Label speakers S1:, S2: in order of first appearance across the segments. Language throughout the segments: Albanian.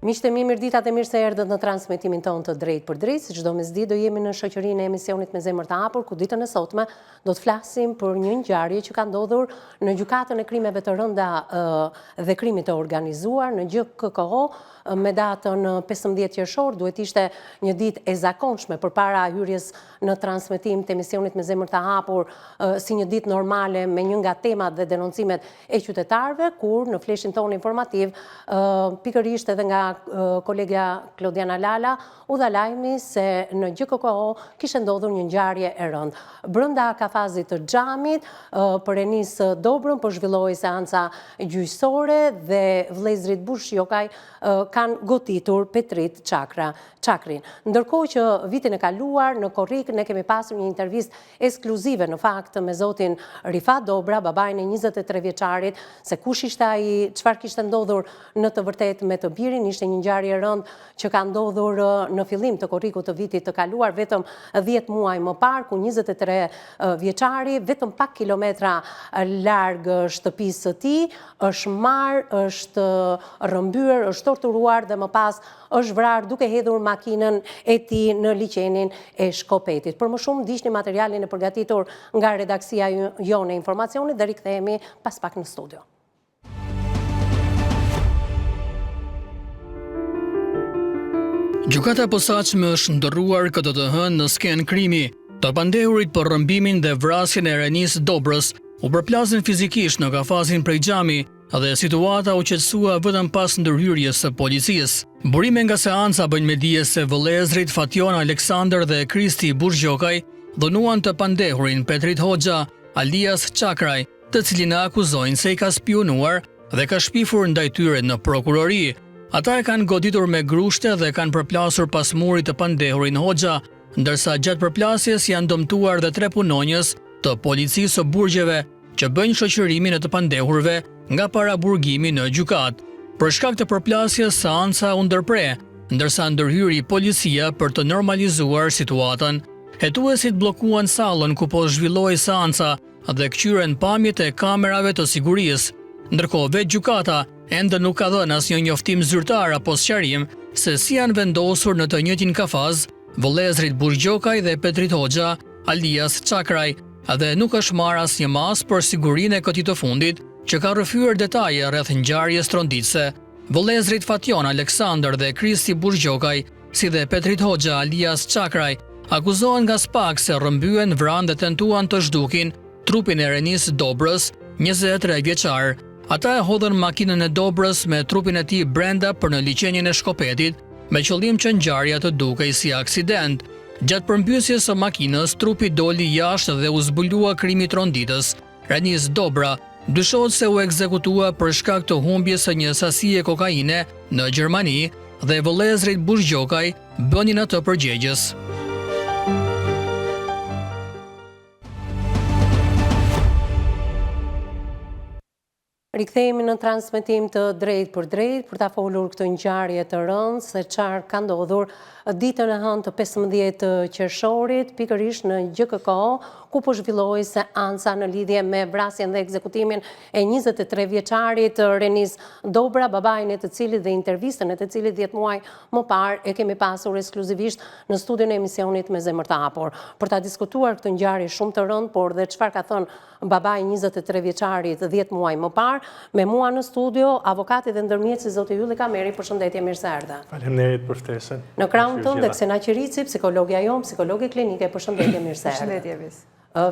S1: Miqtë e mi, mirëditat e mirë se erdhët në transmetimin tonë të drejt për drejt. Si çdo mesditë do jemi në shoqërinë e emisionit Me Zemër të Hapur, ku ditën e sotme do të flasim për një ngjarje që ka ndodhur në gjykatën e krimeve të rënda dhe krimit të organizuar në GKK me datën 15 qershor. Duhet ishte një ditë e zakonshme përpara hyrjes në transmetim të emisionit Me Zemër të Hapur, si një ditë normale me një nga temat dhe denoncimet e qytetarëve, kur në fleshin tonë informativ pikërisht edhe nga kolegja Klodiana Lala u dha lajmi se në GKK kishte ndodhur një ngjarje e rëndë. Brenda kafazit të xhamit për Enis Dobrën po zhvillohej seanca gjyqësore dhe vëllezrit Bushjokaj kanë gotitur Petrit Çakrin. Ndërkohë që vitin e kaluar në Korrik ne kemi pasur një intervistë ekskluzive në fakt me zotin Rifat Dobra, babain e 23 vjeçarit, se kush ishte ai, çfarë kishte ndodhur në të vërtetë me të birin. Ishte një ngjarje e rëndë që ka ndodhur në fillim të Korrikut të vitit të kaluar, vetëm 10 muaj më parë, ku 23 vjeçari vetëm pak kilometra larg shtëpisë së tij është marrë, është rrëmbyer, është torturuar dhe më pas është vrarë duke hedhur makinën e tij në liçenin e Shkopetit. Për më shumë ndiqni materialin e përgatitur nga redaksia jone e informacionit dhe rikthehemi pas pak në studio.
S2: Gjykata e posaçme është ndërruar këtë të hënë në skenë krimi. Të pandehurit për rrëmbimin dhe vrasjen e Enis Dobrës u përplasin fizikisht në kafazin prej xhami dhe situata u qetësua vetëm pas ndërhyrjes së policisë. Burime nga seanca bëjnë me dije se vëllezrit Fation Aleksandër dhe Kristi Bushjokaj dhënuan të pandehurin Petrit Hoxha, alias Çakraj, të cilin e akuzojnë se i ka spionuar dhe ka shpifur ndaj tyre në prokurori. Ata e kanë goditur me grushte dhe kanë përplasur pas murit të pandehurin Hoxha, ndërsa gjatë përplasjes janë dëmtuar dhe 3 punonjës të policisë së burgjeve që bëjnë shoqërimin e të pandehurve nga paraburgimi në gjykat. Për shkak të përplasjes, seanca u ndërpre, ndërsa ndërhyri policia për të normalizuar situatën. Hetuesit bllokuan sallën ku po zhvillohej seanca dhe kqyren pamjet e kamerave të sigurisë. Ndërkohë vetë gjykata ende nuk ka dhënë asnjë njoftim zyrtar apo sqarim se si janë vendosur në të njëjtin kafaz vëllezrit Bushjokaj dhe Petrit Hoxha, alias Çakraj, dhe nuk është marrë asnjë mas për sigurinë e këtij të fundit që ka rrëfyer detaje rreth ngjarjes tronditëse. Vëllezrit Fation Aleksandër dhe Kristi Bushjokaj, si dhe Petrit Hoxha, alias Çakraj, akuzohen nga SPAK se rrëmbyen, vranë dhe tentuan të zhdukin trupin e Enis Dobrës, 23 vjeçar. Ata e hodhën makinën e Dobrës me trupin e tij brenda për në liçenin e Shkopetit, me qëllim që ngjarja të dukej si aksident. Gjatë përmbysjes së makinës, trupi doli jashtë dhe u zbulua krimi tronditës. Enis Dobra dyshohet se u ekzekutua për shkak të humbjes së një sasie kokaine në Gjermani dhe vëllezrit Bushjokaj bënin atë përgjegjës.
S1: Rikthehemi në transmetim të drejt për drejt për ta folur këtë ngjarje të rëndë se çfarë ka ndodhur ditën e hënë të 15 qershorit pikërisht në GKK, ku po zhvillohej seanca në lidhje me vrasjen dhe ekzekutimin e 23 vjeçarit Enis Dobra, babain e të cilit dhe intervistën e të cilit 10 muaj më parë e kemi pasur ekskluzivisht në studion e emisionit Me Zemër të Hapur. Për ta diskutuar këtë ngjarje shumë të rëndë, por dhe çfarë ka thënë babai 23 vjeçarit 10 muaj më parë, me mua në studio avokati dhe ndërmjetësi zoti Ylli Kameri. Përshëndetje, mirë se erdha.
S3: Faleminderit për ftesën.
S1: Në krahun tënd dhe Ksena Qirici, psikologja jon, psikologe klinike. Përshëndetje, mirë se erdha.
S4: Përshëndetje, Vis.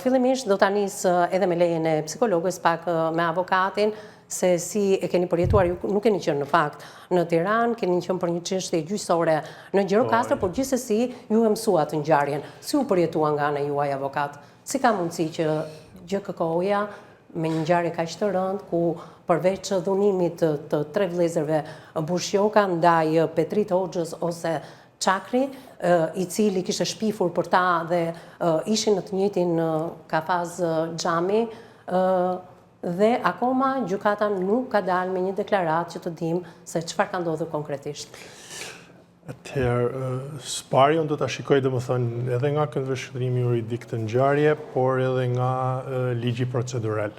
S1: Fillimisht do ta nis edhe me lejen e psikologës pak me avokatin, se si e keni përjetuar, ju nuk keni qenë në fakt në Tiranë, keni qenë për një çështje gjyqësore në Gjirokastër, por gjithsesi ju e mësuat ngjarjen. Si u përjetua nga ana juaj avokat? Si ka mundësi që GKK-ja me një ngjarje kaq të rëndë, ku përveç dhunimit të 3 vëllezërve Bushjoka ndaj Petrit Hoxhës ose Çakri, i cili kishte shpifur për ta dhe ishin në të njëjtin kafaz xhami, dhe akoma gjykata nuk ka dalë me një deklaratë që të dimë se çfarë ka ndodhur konkretisht.
S3: Atëherë, spari unë do ta shikoj domethënë edhe nga këndvështrimi juridik të ngjarje, por edhe nga ligji procedural.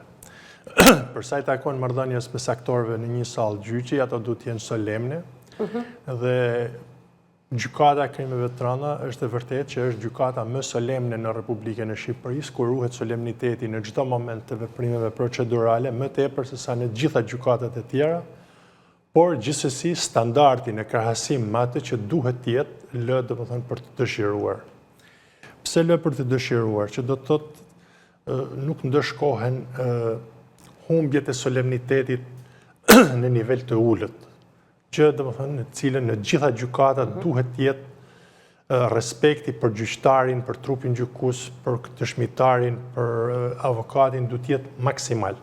S3: Për sa i takon marrëdhënies mes aktorëve në një sallë gjyqi, ato duhet të jenë solemne, Dhe gjykata e krimeve të rënda është e vërtetë që është gjykata më solemne në Republikën e Shqipërisë, ku ruhet solemniteti në çdo moment të veprimeve procedurale, më tepër se sa në të gjitha gjykatat e tjera, por gjithsesi standardi në krahasim me atë që duhet të jetë lë domethënë për të dëshiruar. Pse lë për të dëshiruar? Që do të thotë nuk ndëshkohen humbjet e solemnitetit në nivel të ulët, që domethënë në cilën në gjitha gjykatat duhet të jetë respekti për gjyqtarin, për trupin gjykues, për dëshmitarin, për avokatin duhet të jetë maksimal.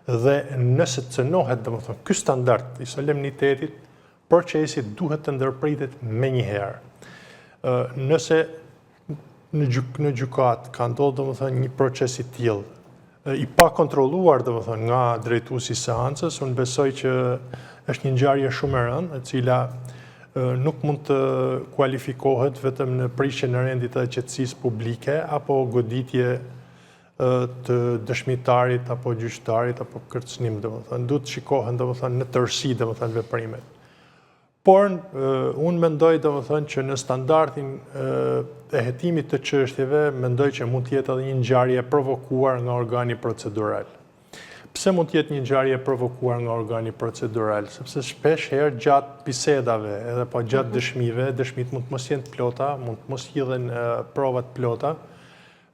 S3: Dhe nëse të cënohet, domethënë, ky standard i solemnitetit, procesi duhet të ndërpritet menjëherë. Nëse në gjykat ka ndodhur domethënë një proces i tillë, i pa kontrolluar domethënë nga drejtuesi i seancës, unë besoj që është një ngjarje shumë e rëndë, e cila nuk mund të kualifikohet vetëm në prishjen e rendit të qetësisë publike apo goditje të dëshmitarit apo gjyqtarit apo kërcënim, domethënë duhet shikohen domethënë në tërësi domethënë veprimet. Por unë mendoj domethënë që në standardin e hetimit të çështjeve mendoj që mund të jetë edhe një ngjarje provokuar nga organi procedural. Pse mund të jetë një ngjarje provokuar nga organi procedural? Sepse shpesh herë gjatë bisedave edhe po gjatë dëshmive, dëshmit mund të mos jenë të plota, mund të mos hidhen provat plota,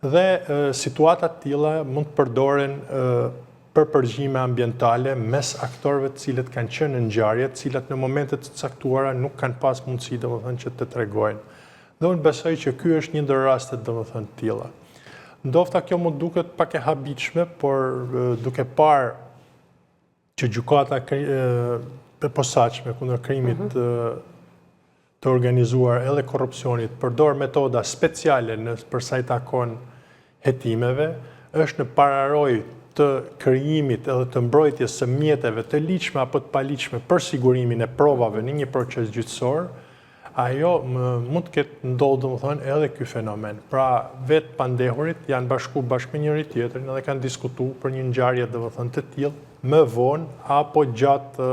S3: dhe situatat tilla mund të përdoren për përgjime ambientale mes aktorëve të cilët kanë qenë në ngjarje, të cilat në momente të caktuara nuk kanë pas mundësi domethënë që të tregojnë. Dhe unë besoj që ky është një ndër rastet domethënë të tilla. Ndofta kjo mund duket pak e habitshme, por duke parë që gjykata e posaçme kundër krimit të organizuar edhe korrupsionit përdor metoda speciale për sa i takon hetimeve, është në pararojë të krijimit edhe të mbrojtjes së mjeteve të ligjshme apo të paligjshme për sigurimin e provave në një proces gjyqësor, ajo mund të ketë ndodhur domethënë edhe ky fenomen. Pra vetë pandehurit janë bashku bashkë me njëri tjetrin dhe kanë diskutuar për një ngjarje domethënë të tillë më vonë apo gjatë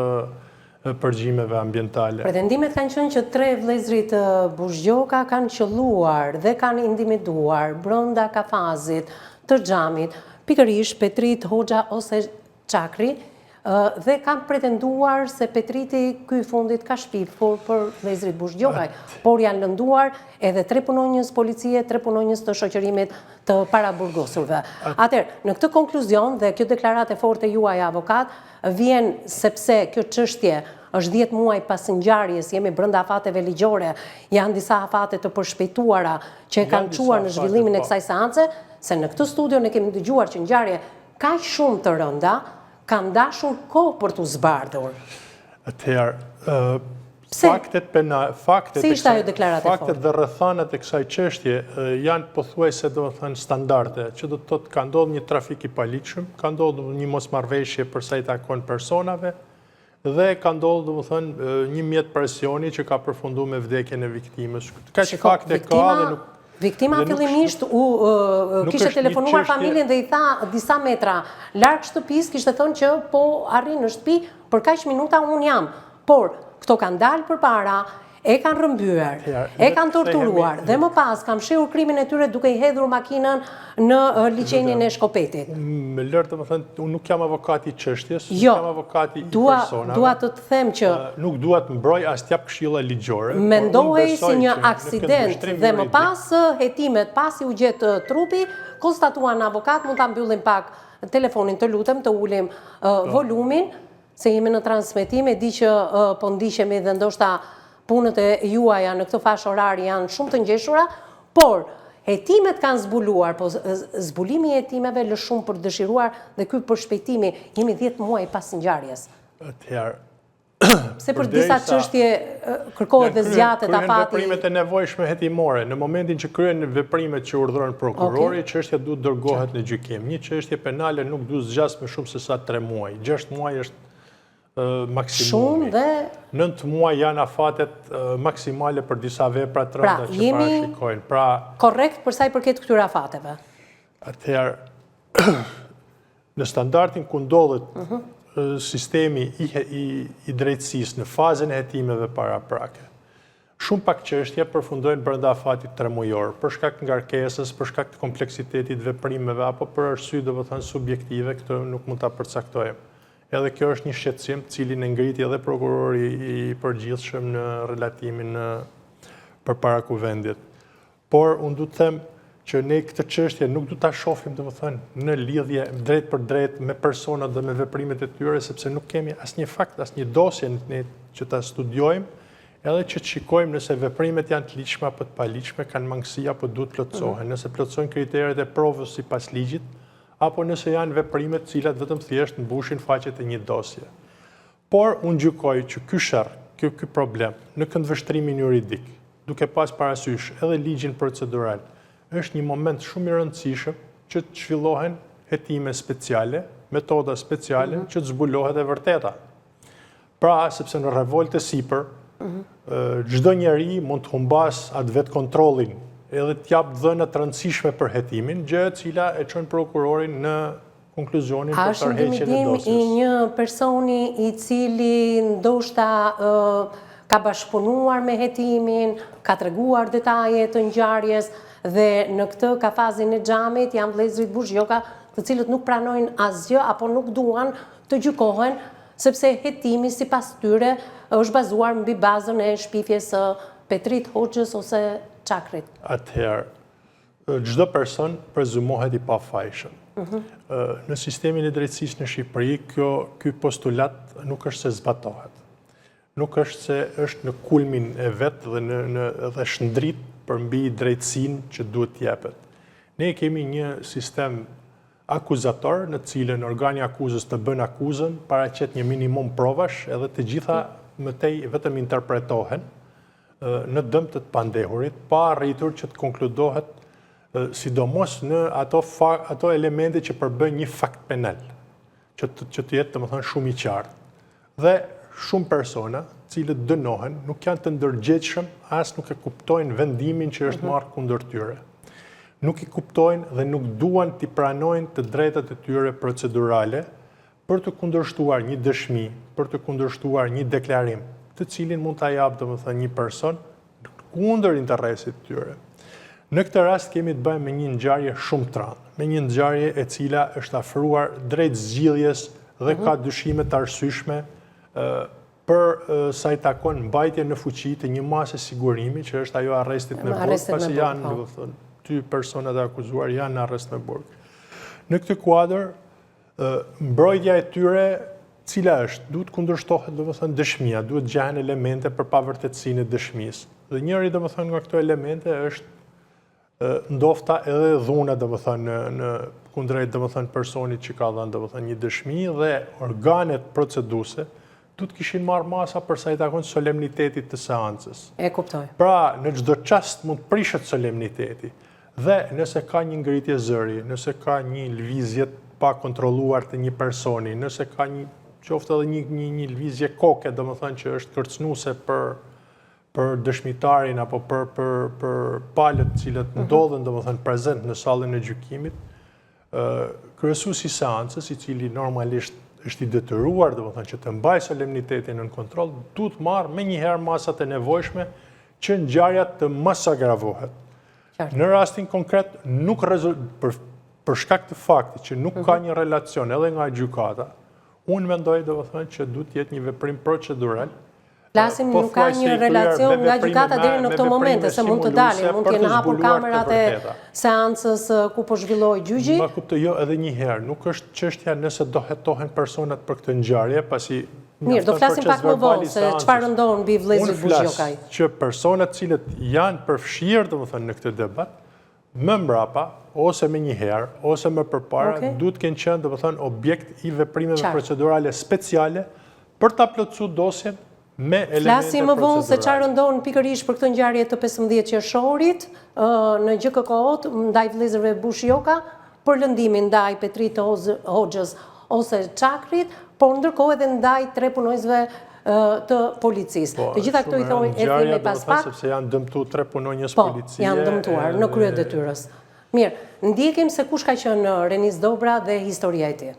S3: përgjimeve ambientale.
S1: Pretendimet kanë qenë që 3 vëllezërit Buzgjoka kanë qelluar dhe kanë individuar brenda kafazit të xhamit, pikërisht Petrit Hoxha ose Çakri, dhe kanë pretenduar se Petriti ky fundit ka shpifur për vëllezërit Buzgjokaj, por janë lënduar edhe 3 punonjës policie, 3 punonjës të shoqërimit të paraburgosurve. Atëherë, në këtë konkluzion dhe kjo deklaratë e fortë juaj avokat vjen sepse kjo çështje është 10 muaj pas ngjarjes, jemi brenda afateve ligjore, janë disa afate të përshpejtuara që kanë çuar në zhvillimin e kësaj seance, se në këtë studio ne kemi dëgjuar që ngjarje kaq shumë të rënda kanë dashur kohë për t'u zbardhur.
S3: Atëherë, faktet dhe rrethanat e kësaj çështje janë pothuajse domethënë standarde, që do të thotë ka ndodhur një trafik i paligjshëm, ka ndodhur një mosmarrveshje për sa i takon personave dhe ka ndodhur domethënë një mjet presioni që ka përfunduar me vdekjen e viktimës. Kaq fakte ka dhe nuk
S1: Viktima fillimisht kishte telefonuar familjen dhe i tha disa metra larg shtëpisë, kishte thënë që po arrin në shtëpi, për kaq minuta unë jam. Por këto kanë dalë përpara, e kanë rrëmbyer, e kanë torturuar dhe më pas kanë fshehur krimin e tyre duke i hedhur makinën në liçenin e Shkopetit.
S3: Me lërë domethënë, unë nuk jam avokati i çështjes, nuk jam avokati i personave.
S1: Dua të të them që
S3: nuk dua të mbroj as t'jap këshilla ligjore.
S1: Mendohej si një aksident dhe më pas hetimet pasi u gjet trupi, konstatuan avokat, mund ta mbyllim pak telefonin, të lutem, të ulim volumin, se jemi në transmetim, e di që po ndiqemi dhe ndoshta punët e juaja në këtë fashë orari janë shumë të ngjeshura, por hetimet kanë zbuluar, po zbulimi i hetimeve lë shumë për dëshiruar dhe ky përshpejtimi, jemi 10 muaj pas ngjarjes.
S3: Atëherë,
S1: se për disa çështje kërkohet dhe zgjatet afati.
S3: Veprimet e nevojshme hetimore, në momentin që kryen veprimet që urdhëron prokurori, çështja duhet dërgohet në gjykim. Një çështje penale nuk duhet zgjas më shumë se sa 3 muaj. 6 muaj është maksimumi.
S1: Shumë dhe
S3: 9 muaj janë afatet maksimale për disa vepra të rënda që parashikojnë. Pra,
S1: korrekt për sa i përket këtyre afateve.
S3: Atëherë, në standardin ku ndodhet sistemi i drejtësisë në fazën e hetimeve paraprake, shumë pak çështje përfundojnë brenda afatit 3 mujor, për shkak të ngarkesës, për shkak të kompleksitetit veprimeve, apo për arsye subjektive, këtë nuk mund ta përcaktojmë. Edhe kjo është një shqetësim cilin e ngriti edhe prokurori i përgjithshëm në relatimin përpara kuvendit. Por unë du të them që ne këtë çështje nuk du ta shohim në lidhje drejt për drejt me personat dhe me veprimet e tyre, sepse nuk kemi asnjë fakt, asnjë dosje ne që ta studiojmë, edhe që të shikojmë nëse veprimet janë të ligjshme apo të paligjshme, kanë mangësi apo duhet plotësohen, nëse plotësojnë kriteret e provës sipas ligjit, apo nëse janë veprimet cilat vetëm thjesht mbushin faqet e një dosje. Por unë gjykoj që ky sherr, ky problem në këndvështrimin juridik, duke pas parasysh edhe ligjin procedural, është një moment shumë i rëndësishëm që të zhvillohen hetime speciale, metoda speciale që të zbulohet e vërteta. Pra, sepse në revolte sipër, çdo njeri mund të humbas atë vetë kontrollin edhe të jap dhëna të rëndësishme për hetimin, gjë e cila e çon prokurorin në konkluzionin për tërheqjen e dosjes.
S1: I një personi i cili ndoshta ka bashkëpunuar me hetimin, ka treguar detaje të ngjarjes dhe në këtë ka fazin e xhamit janë vëllezërit Buzhjoka, të cilët nuk pranojnë asgjë apo nuk duan të gjykohen sepse hetimi sipas tyre është bazuar mbi bazën e shpifjes së Petrit Hoxhës ose Çakrit.
S3: Atëherë, çdo person prezumohet i pafajshëm. Në sistemin e drejtësisë në Shqipëri, ky postulat nuk është se zbatohet. Nuk është se është në kulmin e vet dhe shndrit përmbi drejtësinë që duhet të jepet. Ne kemi një sistem akuzator në cilën organi akuzës të bën akuzën, paraqet një minimum provash, edhe të gjitha mëtej vetëm interpretohen në dëm të pandehurit, pa arritur që të konkludohet sidomos në ato elemente që përbën një fakt penal, që të jetë domethënë shumë i qartë. Dhe shumë persona, cilët dënohen, nuk janë të ndërgjegjshëm, as nuk e kuptojnë vendimin që është marrë kundër tyre. Nuk i kuptojnë dhe nuk duan t'i pranojnë të drejtat e tyre procedurale për të kundërshtuar një dëshmi, për të kundërshtuar një deklarim, të cilin mund t'a japë domethënë një person kundër interesit të tyre. Në këtë rast kemi të bëjmë me një ngjarje shumë tranë, me një ngjarje e cila është afruar drejt zgjidhjes dhe ka dyshime të arsyeshme për sa i takon mbajtje në fuqi të një mase sigurimi, që është ajo arrestit me burg, pasi janë, dy personat e akuzuar janë në arrest me burg. Në këtë kuadër, mbrojtja e tyre cila është, duhet kundërshtohet domethënë dëshmia, duhet gjehen elemente për pavërtetësinë e dëshmisë. Dhe njëri domethënë nga këto elemente është ndofta edhe dhuna domethënë në kundrejt domethënë personit që ka dhënë domethënë një dëshmi, dhe organet proceduese duhet kishin marrë masa për sa i takon solemnitetit të seancës.
S1: E kuptoj.
S3: Pra, në çdo çast mund të prishet solemniteti. Dhe nëse ka një ngritje zëri, nëse ka një lëvizje pa kontrolluar të një personi, nëse ka një qoftë edhe një lëvizje koke, domethënë që është kërcënuese për dëshmitarin apo për palët cilët ndodhen domethënë prezent në sallën e gjykimit, kryesuesi i seancës, i cili normalisht është i detyruar domethënë që të mbajë solemnitetin në kontroll, duhet marrë menjëherë masat e nevojshme që ngjarja të mos agravohet. Në rastin konkret, nuk për shkak të faktit që nuk ka një relacion edhe nga gjykata, unë mendoj domethënë që duhet të jetë një veprim procedural.
S1: Flasim nuk ka një relacion nga gjykata deri në këto momente, se mund të dalin, mund të jenë hapur kamerat e seancës ku po zhvillohej gjyqi.
S3: Ma kuptoj, jo, edhe një herë, nuk është çështja nëse do hetohen personat për këtë ngjarje, pasi
S1: mirë, do flasim pak më vonë se çfarë ndodh mbi vëllezërit Buzhjokaj.
S3: Unë flas që personat cilët janë përfshirë domethënë në këtë debat, më mbrapa, ose me njëherë, ose më përpara, duhet kënë qenë domethënë objekt i veprimeve procedurale speciale për ta plotësuar dosjen me elemente procedurale.
S1: Flasim më vonë se çfarë ndodh pikërisht për këtë ngjarje të 15 qershorit në GKK-t ndaj vëllezërve Buzhjoka për lëndimin ndaj Petrit Hoxhës ose Çakrit, por ndërkohë edhe ndaj 3 punojësve të policisë. Të gjitha këto i thonë ethime pas pak.
S3: Sepse janë dëmtuar 3 punonjës policie.
S1: Po, janë dëmtuar në krye detyrës. Mirë, ndjekim se kush ka qenë Renis Dobra dhe historia e tij.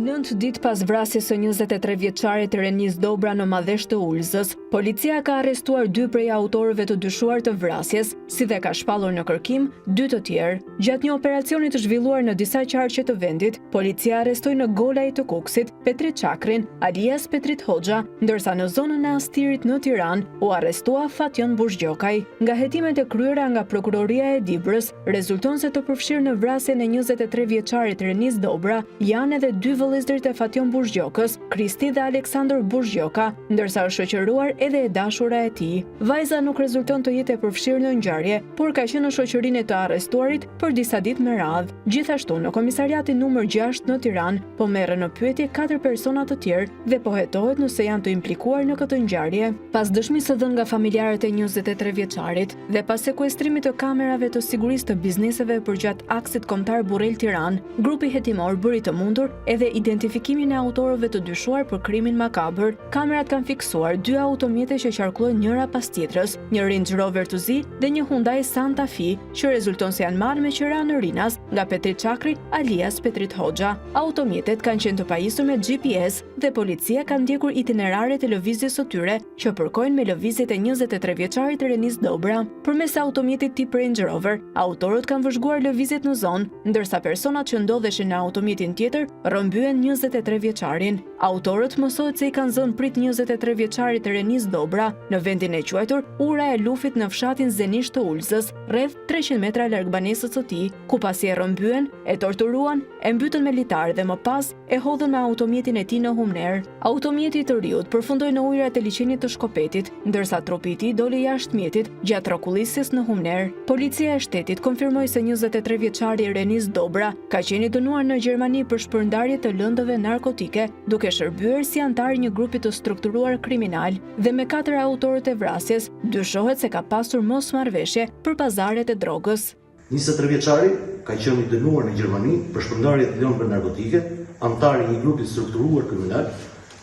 S4: 9 ditë pas vrasjes së 23 vjeçarit Renis Dobra në Madhesh të Ulzës, policia ka arrestuar 2 prej autorëve të dyshuar të vrasjes, si dhe ka shpallur në kërkim 2 të tjerë. Gjatë një operacioni të zhvilluar në disa qarqe të vendit, policia arrestoi në Golaj të Kuksit Petrit Çakrin, alias Petrit Hoxha, ndërsa në zonën e Astirit në Tiranë u arrestua Fatjon Bushgjokaj. Nga hetimet e kryera nga prokuroria e Dibrës, rezulton se të përfshirë në vrasjen e 23 vjeçarit Renis Dobra janë edhe 2 vëllezërit e Fatjon Bushgjokës, Kristi dhe Aleksandër Bushgjoka, ndërsa është shoqëruar edhe e dashura e tij. Vajza nuk rezulton të jetë e përfshirë në ngjarje, por ka qenë në shoqërinë e të arrestuarit për disa ditë me radhë. Gjithashtu, në komisariatin numër 6 në Tiranë, po merren në pyetje 4 persona të tjerë dhe po hetohet nëse janë të implikuar në këtë ngjarje. Pas dëshmisë së dhënë nga familjarët e 23 vjeçarit dhe pas sekuestrimit të kamerave të sigurisë të bizneseve përgjatë aksit kombëtar Burrell Tiranë, grupi hetimor bëri të mundur edhe identifikimin e autorëve të dyshuar për krimin makabër. Kamerat kanë fiksuar 2 automjete që qarkullojnë njëra pas tjetrës, një Range Rover të zi dhe një Hyundai Santa Fe, që rezulton se janë marrë me qira në rinas nga Petrit Çakri alias Petrit Hoxha. Automjetet kanë qenë të pajisur me GPS dhe policia ka ndjekur itineraret e lëvizjes së tyre që përkojnë me lëvizjet e 23 vjeçarit Renis Dobra. Përmes automjetit tip Range Rover, autorët kanë vëzhguar lëvizjet në zonë, ndërsa personat që ndodheshin në automjetin tjetër rrëmbyen 23 vjeçarin. Autorët mësohet se i kanë zënë prit 23 vjeçarit Renis Dobra në vendin e quajtur Ura e Lufit në fshatin Zenish të Ulzës, rreth 300 metra larg banesës së tij, ku pasi e rrëmbyen, e torturuan, e mbytën me litar dhe më pas e hodhën me automjetin e tij në Humner. Automjeti i të riut përfundoi në ujërat e liçenit të Shkopetit, ndërsa trupi i tij doli jashtë mjetit gjatë rrokullisjes në Humner. Policia e shtetit konfirmoi se 23 vjeçari Renis Dobra ka qenë i dënuar në Gjermani për shpërndarje të lëndëve narkotike, duke shërbyer si antar i një grupi të strukturuar kriminal, dhe me 4 autorët e vrasjes dyshohet se ka pasur mosmarrveshje për pazaret e drogës.
S5: 23 vjeçari ka qenë i dënuar në Gjermani për shpërndarje të lëndëve narkotike, antar i një grupi të strukturuar kriminal,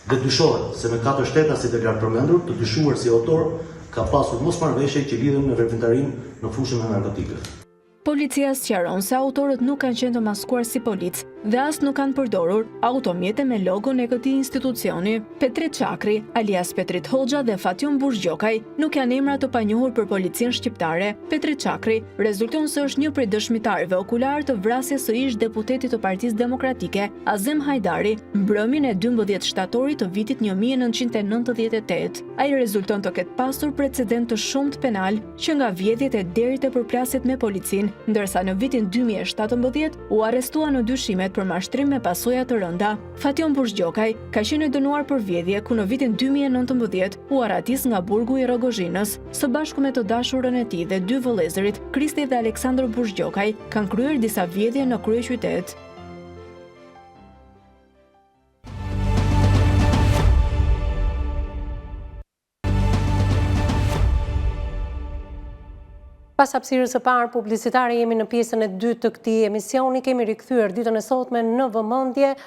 S5: dhe dyshohet se me 4 shtetasit e lartë përmendur, të dyshuar si autor, ka pasur mosmarrveshje që lidhen me veprimtarinë në fushën e narkotikëve.
S4: Policia sqaron se autorët nuk kanë qenë të maskuar si polic dhe as nuk kanë përdorur automjete me logon e këtij institucioni. Petrit Çakri, alias Petrit Hoxha dhe Fatjon Bushgjokaj nuk janë emra të panjohur për policinë shqiptare. Petrit Çakri rezulton se është një prej dëshmitarëve okular të vrasjes së ish deputetit të Partisë Demokratike, Azem Hajdari, mbrëmjen e 12 shtatorit të vitit 1998. Ai rezulton të ketë pasur precedent të shumtë penal që nga vjedhjet e deri te përplasjet me policinë, ndërsa në vitin 2017 u arrestua në dyshimet për mashtrim me pasoja të rënda. Fatjon Bushgjokaj ka qenë dënuar për vjedhje, ku në vitin 2019 u aratis nga burgu i Rogozhinës, së bashku me të dashurën e tij dhe 2 vëllezërit, Kristi dhe Aleksandër Bushgjokaj, kanë kryer disa vjedhje në kryeqytet.
S1: Pas hapësirës së parë publicitare, jemi në pjesën e dytë të këtij emisioni. Kemi rikthyer ditën e sotme në vëmendje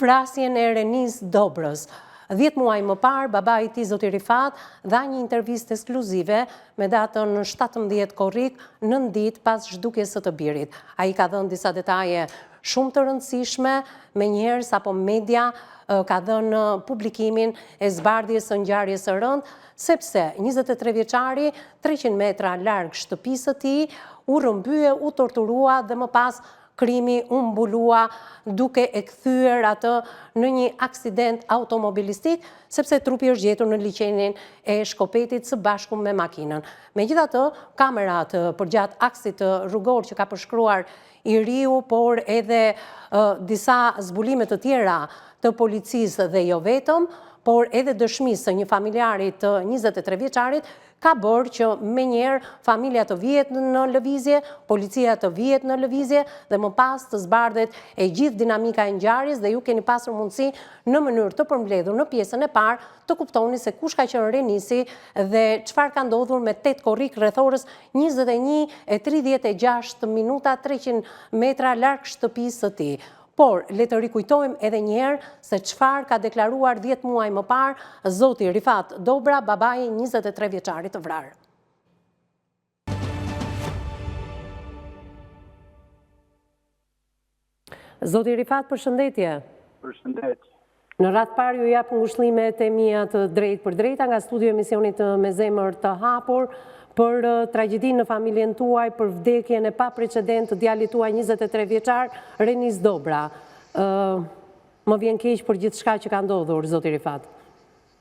S1: vrasjen e Renis Dobrës. 10 muaj më parë, baba i tij zoti Rifat dha një intervistë ekskluzive me datën 17 korrik, 9 ditë pas zhdukjes së të birit. Ai ka dhënë disa detaje shumë të rëndësishme, menjëherë sapo media ka dhënë publikimin e zbardhjes së ngjarjes së rëndë, sepse 23 vjeçari 300 metra larg shtëpisë së tij u rrëmbye, u torturua dhe më pas krimi u mbulua duke e kthyer atë në një aksident automobilistik, sepse trupi është gjetur në liçenin e Shkopetit së bashku me makinën. Megjithatë, kamerat përgjatë aksit rrugor që ka përshkruar i riu, por edhe disa zbulime të tjera të policisë dhe jo vetëm, por edhe dëshmisë një familjarit të 23 vjeçarit, ka bërë që menjëherë familja të vihet në lëvizje, policia të vihet në lëvizje dhe më pas të zbardhet e gjithë dinamika e ngjarjes, dhe ju keni pasur mundësi në mënyrë të përmbledhur në pjesën e parë të kuptoni se kush ka qenë Renisi dhe çfarë ka ndodhur me 8 korrik rreth orës 21:36 minuta 300 metra larg shtëpisë së tij. Por, le të rikujtojmë edhe njëherë se çfarë ka deklaruar 10 muaj më parë zoti Rifat Dobra, babai 23 vjeçarit të vrarë. Zoti Rifat, përshëndetje.
S6: Përshëndetje.
S1: Në radhë parë ju jap ngushëllimet e mia të drejtë për drejta nga studio emisionit Me Zemër të Hapur për tragjedinë në familjen tuaj, për vdekjen e pa precedent të djalit tuaj 23 vjeçar, Renis Dobra. Më vjen keq për gjithçka që ka ndodhur, zoti Rifat.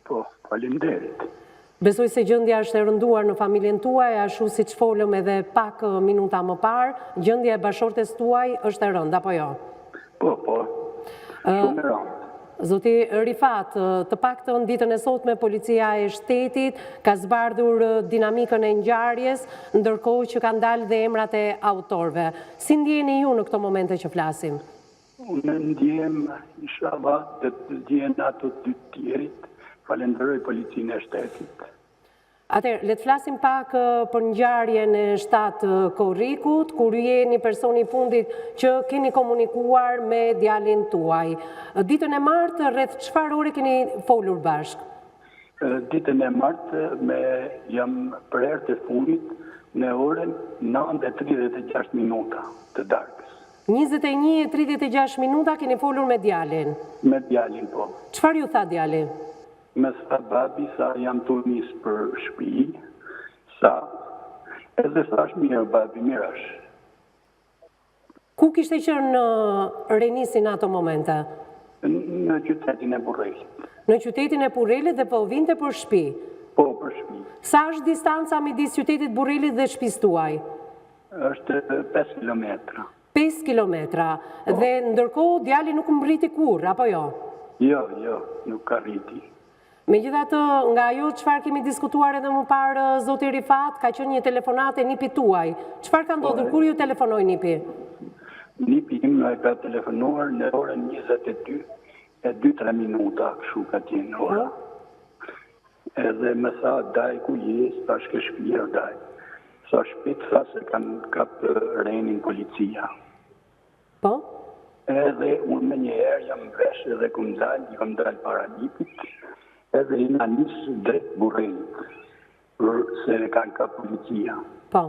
S6: Po, faleminderit.
S1: Besoj se gjendja është e rënduar në familjen tuaj, ashtu siç folëm edhe pak minuta më parë, gjendja e bashortes tuaj është e rëndë, apo jo?
S6: Po, shumë e rëndë.
S1: Zoti Rifat, të paktën ditën e sotme policia e shtetit ka zbardhur dinamikën e ngjarjes, ndërkohë që kanë dalë dhe emrat e autorëve. Si ndjeni ju në këto momente që flasim?
S6: Unë ndjem, inshallah, dhe të ndjen ato dy tjerit, falenderoj policinë e shtetit.
S1: Atëherë, le të flasim pak për ngjarjen e shtat Korrikut, kur ju jeni personi i fundit që keni komunikuar me djalin tuaj. Ditën e martë, rreth çfarë ore keni folur bashk?
S6: Ditën e martë jam për herë të fundit në orën 9:36 minuta të darkës.
S1: 21:36 minuta keni folur me djalin?
S6: Me djalin, po.
S1: Çfarë ju tha djali?
S6: Me sa babi, sa jam të njës për shpi, edhe sa është mirë, babi, mirë është.
S1: Ku kishte qenë Renisi në ato momente?
S6: Në qytetin e Burrelit.
S1: Në qytetin e Burrelit dhe po vinte për shpi?
S6: Po, për shpi.
S1: Sa është distanca midis qytetit Burrelit dhe shtëpisë tuaj?
S6: Është 5 kilometra.
S1: 5 kilometra. Dhe ndërkohë djali nuk mbriti kurrë, apo jo?
S6: Jo, nuk ka rriti.
S1: Megjithatë, nga ajo çfarë kemi diskutuar edhe më parë, zoti Rifat, ka qenë një telefonate nipi tuaj. Çfarë ka ndodhur kur ju telefonoi nipi?
S6: Nipi im e ka telefonuar në orën 22:02 minuta, kështu ka qenë ora. Edhe më sa daj ku je, thash ke shpia daj. Sa shpit sa se kanë kap Renin policia.
S1: Po?
S6: Edhe unë me njëherë jam vesh edhe jam dalë para nipit. Edhe i nga njësë drejt Burrelit, se kanë ka policia.
S1: Po.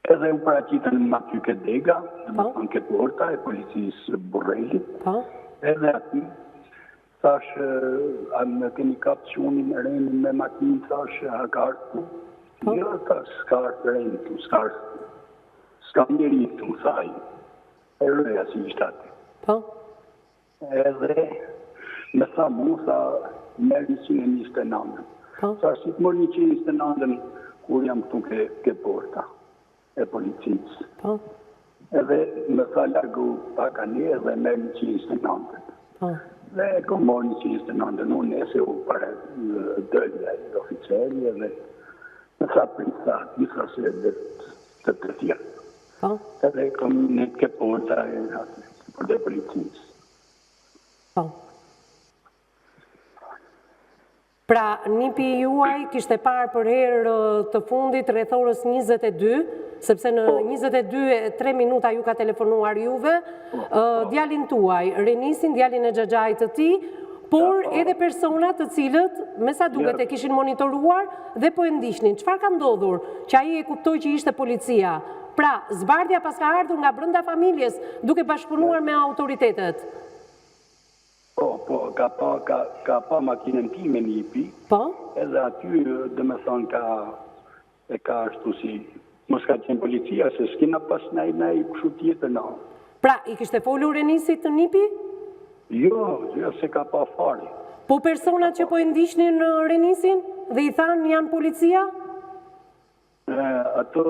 S6: Edhe u paraqitën në aty këtë dega, në këtë porta e policisë Burrelit.
S1: Po.
S6: Edhe aty, thash, më keni kapë qunin Renin me makinë, thash, a ka artu? Jo, thash, s'ka artu Renin, s'ka njeri të thaj. E rëja si ishtë aty.
S1: Po.
S6: Edhe, me tha mu, tha, merë 129. Sa si të mërë 129, kur jam këtu ke porta e policisë. Edhe me tha largu paka një dhe merë 129. Dhe e kom morë 129, unë e se u pare dëllja e oficeri edhe me tha prisa, njësa se dhe të tjerë. Edhe e kom një ke porta e policisë.
S1: Pra, nipi juaj kishte parë për herë të fundit rreth orës 22, sepse në 22:03 minuta ju ka telefonuar juve, djalin tuaj, Renisin, djalin e xhaxhait të tij, por edhe persona të cilët, me sa duket, e kishin monitoruar dhe po e ndiqnin. Çfarë ka ndodhur që ai e kuptoi që ishte policia? Pra, zbardhja pas ka ardhur nga brenda familjes, duke bashkëpunuar me autoritetet.
S6: Po, ka pa makinën time nipi, edhe aty dhe me thonë ka ashtu si, mos ka qenë policia, se s'kina pas nej kështu tjetër na.
S1: Pra, i kishte folur Renisit të nipi?
S6: Jo, se ka pa fare.
S1: Po personat që po e ndiqnin Renisin dhe i thanë janë policia?
S6: Ato,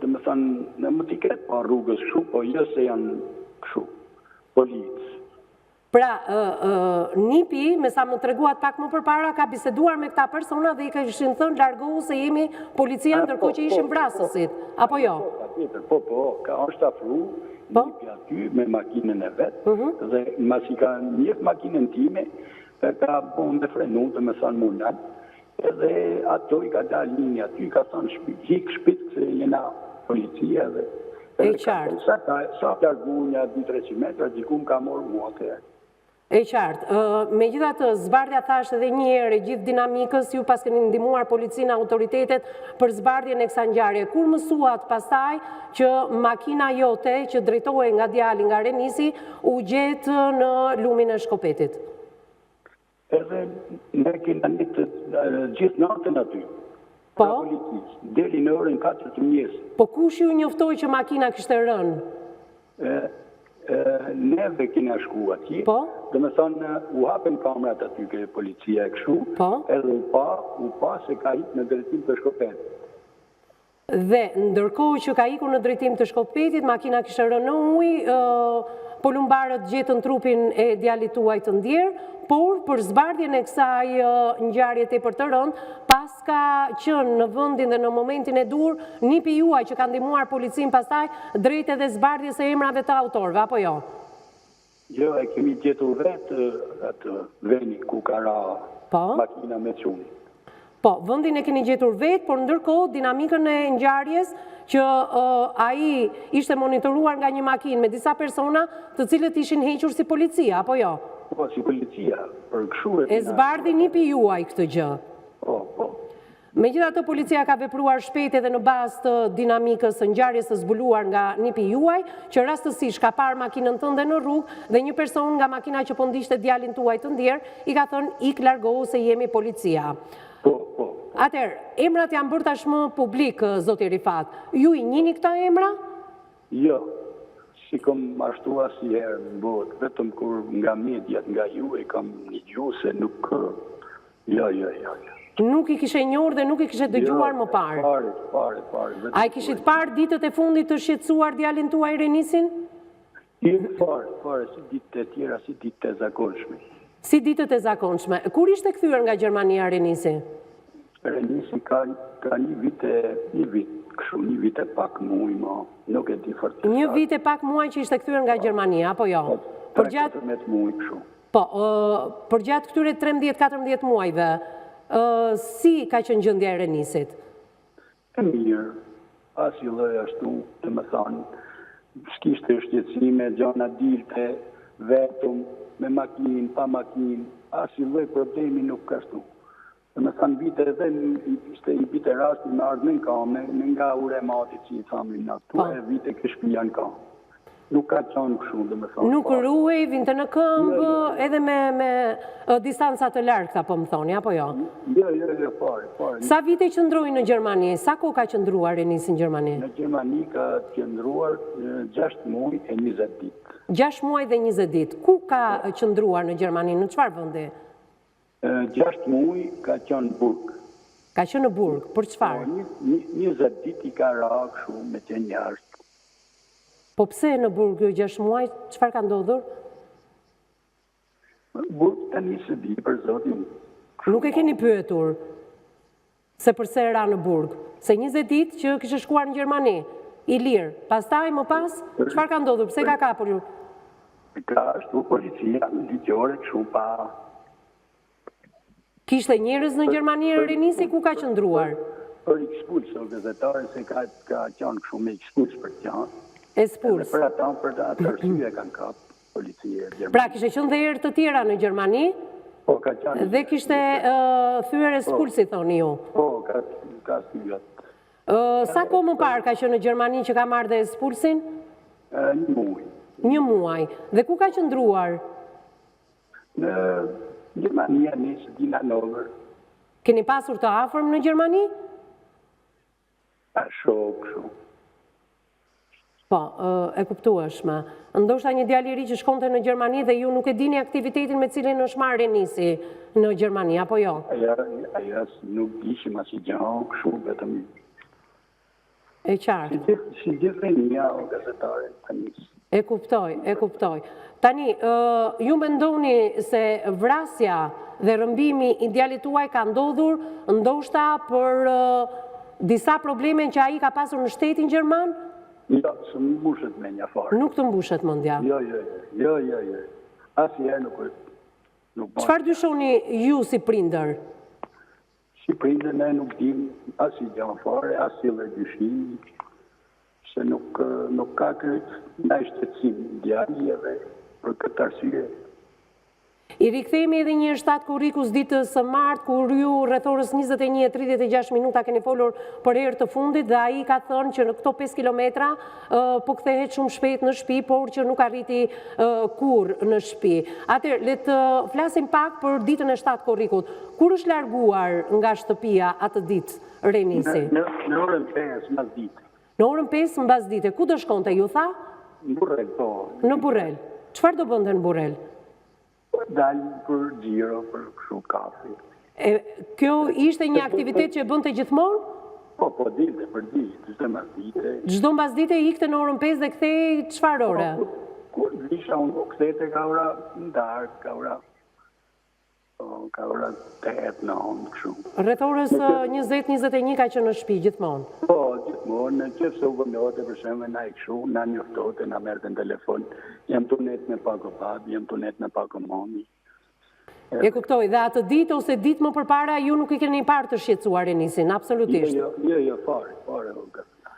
S6: dhe me thonë, në më t'i ketë pa rrugës kështu, po jo se janë kështu, policë.
S1: Pra, nipi, me sa më treguat pak më përpara, ka biseduar me këta persona dhe i ka ishin thënë largohu se jemi policia ndërkohë që ishin vrasësit, apo jo?
S6: Po, ka është afru, nipi aty me makinën e vetë, dhe mas i ka njëfë makinën time, ka bon dhe frenu dhe me sanë mundan, edhe ato i ka dalë linja aty, ka sanë hik shpit se jena policia dhe...
S1: E qartë.
S6: Sa largu një 2-300 metra, dikum ka morë mua të
S1: E qartë, megjithatë, zbardhja thash edhe një herë e gjithë dinamikës, ju pas keni ndihmuar policinë, autoritetet për zbardhjen e kësaj ngjarje. Kur mësuat pastaj që makina jote që drejtohej nga djali nga Renisi u gjet në lumin e Shkopetit?
S6: Edhe ne kena gjithë natën aty.
S1: Po?
S6: Deri në orën 4 të mëngjesit.
S1: Po kush ju njoftoi që makina kishte rënë?
S6: Neve kena shku atje,
S1: Po?
S6: dhe me thonë u hapen kamerat aty ke policia e kështu,
S1: Po?
S6: edhe u pa se ka hip në drejtim të Shkopetit.
S1: Dhe ndërkohë që ka ikur në drejtim të Shkopetit, makina kishte rënë në ujë, polumbarët gjetën trupin e djalit tuaj të ndjerë, por për zbardhjen e kësaj ngjarje tepër të rëndë, pas ka qenë në vendin dhe në momentin e dur, nipi juaj që ka ndihmuar policinë pastaj drejt edhe zbardhjes së emrave të autorëve, apo jo?
S6: Jo, e kemi gjetur vetë atë vendin ku ka ra
S1: Po?
S6: makina me çuni.
S1: Po, vendin e keni gjetur vetë, por ndërkohë dinamikën e ngjarjes që ai ishte monitoruar nga një makinë me disa persona të cilët ishin hequr si policia, apo jo?
S6: Po, si policia, për kështu
S1: E zbardhi nipi juaj këtë gjë.
S6: Po.
S1: Megjithatë, policia ka vepruar shpejt edhe në bazë të dinamikës së ngjarjes së zbuluar nga nipi juaj, që rastësisht ka parë makinën tënde në rrugë dhe një person nga makina që po ndiqte djalin tuaj të ndjerë i ka thënë ik largohu se jemi policia.
S6: Po.
S1: Atëherë, emrat janë bërë tashmë publik, zoti Rifat. Ju i njihni këta emra?
S6: Jo, si kom ashtu asnjëherë në botë, vetëm kur nga mediat, nga ju e kam një gjuhë se nuk... Jo.
S1: Nuk i kishe njohur dhe nuk i kishe dëgjuar më parë?
S6: Pare.
S1: A i kishit parë ditët e fundit të shqetësuar djalin tuaj Renisin?
S6: Pare, si ditët e tjera, si ditët e zakonshme.
S1: Si ditët e zakonshme. Kur ishte kthyer nga Gjermania Renisi?
S6: Renisi ka një vit e pak muaj, nuk e di fort.
S1: Një vit e pak muaj që ishte kthyer nga Gjermania, apo jo?
S6: Për gjatë 14 muaj kështu.
S1: Po, për gjatë këtyre 13-14 muajve, si ka qenë gjendja e Renisit?
S6: E mirë, as i lloj ashtu, të më thonë, s'kishte shqetësime, gjana dilte, vetëm, me makinë, pa makinë, as i lloj problemi nuk ka ashtu. Të më thonë, vite edhe ishte i vite rasti me ardhme në kamë, nga ure matit që i thamin në tu, e vite këshpia në kamë. Nuk ka qenë kështu, dhe më thonë.
S1: Nuk ruhej, vinte në këmbë, edhe me distanca të largëta, po më thoni, apo jo?
S6: Jo, pare.
S1: Sa vite qëndroi në Gjermani? Sa kohë ka qëndruar Renisi në Gjermani?
S6: Në Gjermani ka qëndruar 6 muaj e 20 ditë.
S1: 6 muaj dhe 20 ditë. Ku ka qëndruar në Gjermani? Në çfarë vendi?
S6: 6 muaj ka qenë në Burg.
S1: Ka qenë në Burg, për çfarë?
S6: 20 ditë i ka ra kështu me qenë jashtë.
S1: Po pse në Burg 6 muaj, çfarë ka ndodhur?
S6: Burg tani se di për zotin.
S1: Nuk e keni pyetur se përse ra në Burg. Se 20 ditë që kishte shkuar në Gjermani, i lirë. Pastaj më pas, çfarë ka ndodhur? Pse ka kapur ju?
S6: Ka ashtu policia ligjore kështu pa.
S1: Kishte njerëz në Gjermani Renisi ku ka qëndruar?
S6: Për ekspuls o gazetare se ka qenë kështu me ekspuls për qenë.
S1: Espuls.
S6: Për atë arsye kanë kapë policia e Gjermani.
S1: Pra kishte qenë dhe herë të tjera në Gjermani?
S6: Po, ka qenë.
S1: Dhe kishte thyer Espulsi, thoni ju?
S6: Po, ka thyer.
S1: Sa kohë më parë ka qenë në Gjermani që ka marrë dhe Espulsin?
S6: 1 muaj.
S1: 1 muaj. Dhe ku ka qëndruar?
S6: Në Gjermania nisë dina Hannover.
S1: Keni pasur të afërm në Gjermani?
S6: A shokë.
S1: Po, e kuptueshme. Ndoshta një djalë i ri që shkonte në Gjermani dhe ju nuk e dini aktivitetin me cilin është marrë Renisi në Gjermani, apo jo?
S6: Aja nuk dishim as i gjanë, kështu vetëm.
S1: E qartë.
S6: Si gjithë një o gazetare të njësë.
S1: E kuptoj. Tani, ju mendoni se vrasja dhe rëmbimi i djalit tuaj ka ndodhur ndoshta për disa probleme që ai ka pasur në shtetin gjerman?
S6: Jo, së më mbushet me një farë.
S1: Nuk të mbushet mendja?
S6: Jo. Asnjëherë nuk bën.
S1: Çfarë dyshoni ju si prindër?
S6: Si prindër ne nuk dim as i gjë fare, as i dyshim, se nuk ka këtë në shtetësim djali edhe për këtë arsye
S1: I rikthehemi edhe një shtat Korrikus ditës së martë, kur ju rreth orës 21:36 minuta keni folur për herë të fundit dhe ai ka thënë që në këto 5 kilometra po kthehet shumë shpejt në shtëpi, por që nuk arriti kurrë në shtëpi. Atëherë, le të flasim pak për ditën e shtat Korrikut. Kur është larguar nga shtëpia atë ditë Renisi?
S6: Në orën 5 mbas dite.
S1: Në orën 5 mbas dite. Ku do shkonte, ju tha?
S6: Në Burrel, po.
S1: Në Burrel. Çfarë do bënte në Burrel?
S6: Dalë për xhiro, për kështu kafe.
S1: Kjo ishte një aktivitet që e bënte gjithmonë?
S6: Po, dilte për ditë, çdo mbas dite.
S1: Çdo mbas dite ikte në orën 5 dhe kthehej çfarë ore?
S6: Kur visha unë kthehete ka ora darkë, ka ora 8-9 kështu.
S1: Rreth orës 20-21 ka qenë në shtëpi gjithmonë.
S6: Po, gjithmonë, në qëfë se u vëmjote për shemë na i kështu, na njoftote, na merte në telefon, jam të net me pak o babi, jam të net me pak o mami.
S1: E kuptoj, dhe atë ditë ose ditë më përpara ju nuk i keni parë të shqetësuar Renisin, absolutisht.
S6: Jo, fare.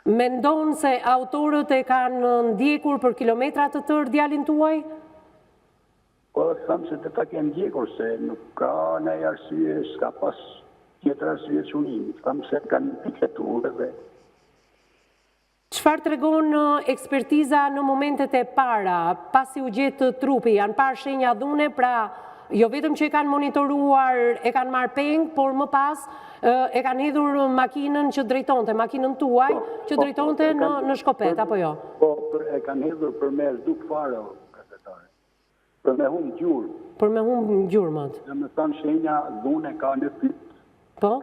S1: Mendon se autorët e kanë ndjekur për kilometra të tërë djalin tuaj?
S6: Po, thamë se të ta kemë ndjekur, se nuk ka në arsye, s'ka pas tjetër arsye qunimi. Thamë se kanë piketur dhe...
S1: Çfarë tregon ekspertiza në momentet e para, pasi u gjetë trupi, janë parë shenja dhune, pra jo vetëm që e kanë monitoruar, e kanë marrë peng, por më pas e kanë hedhur makinën që drejtonte, makinën tuaj që drejtonte në Shkopet, apo jo?
S6: Po, e kanë hedhur për me zduk fare, gazetare. Për me humë gjurë.
S1: Për me humë gjurëmët.
S6: Dhe me thanë shenja dhune ka në pytë.
S1: Po?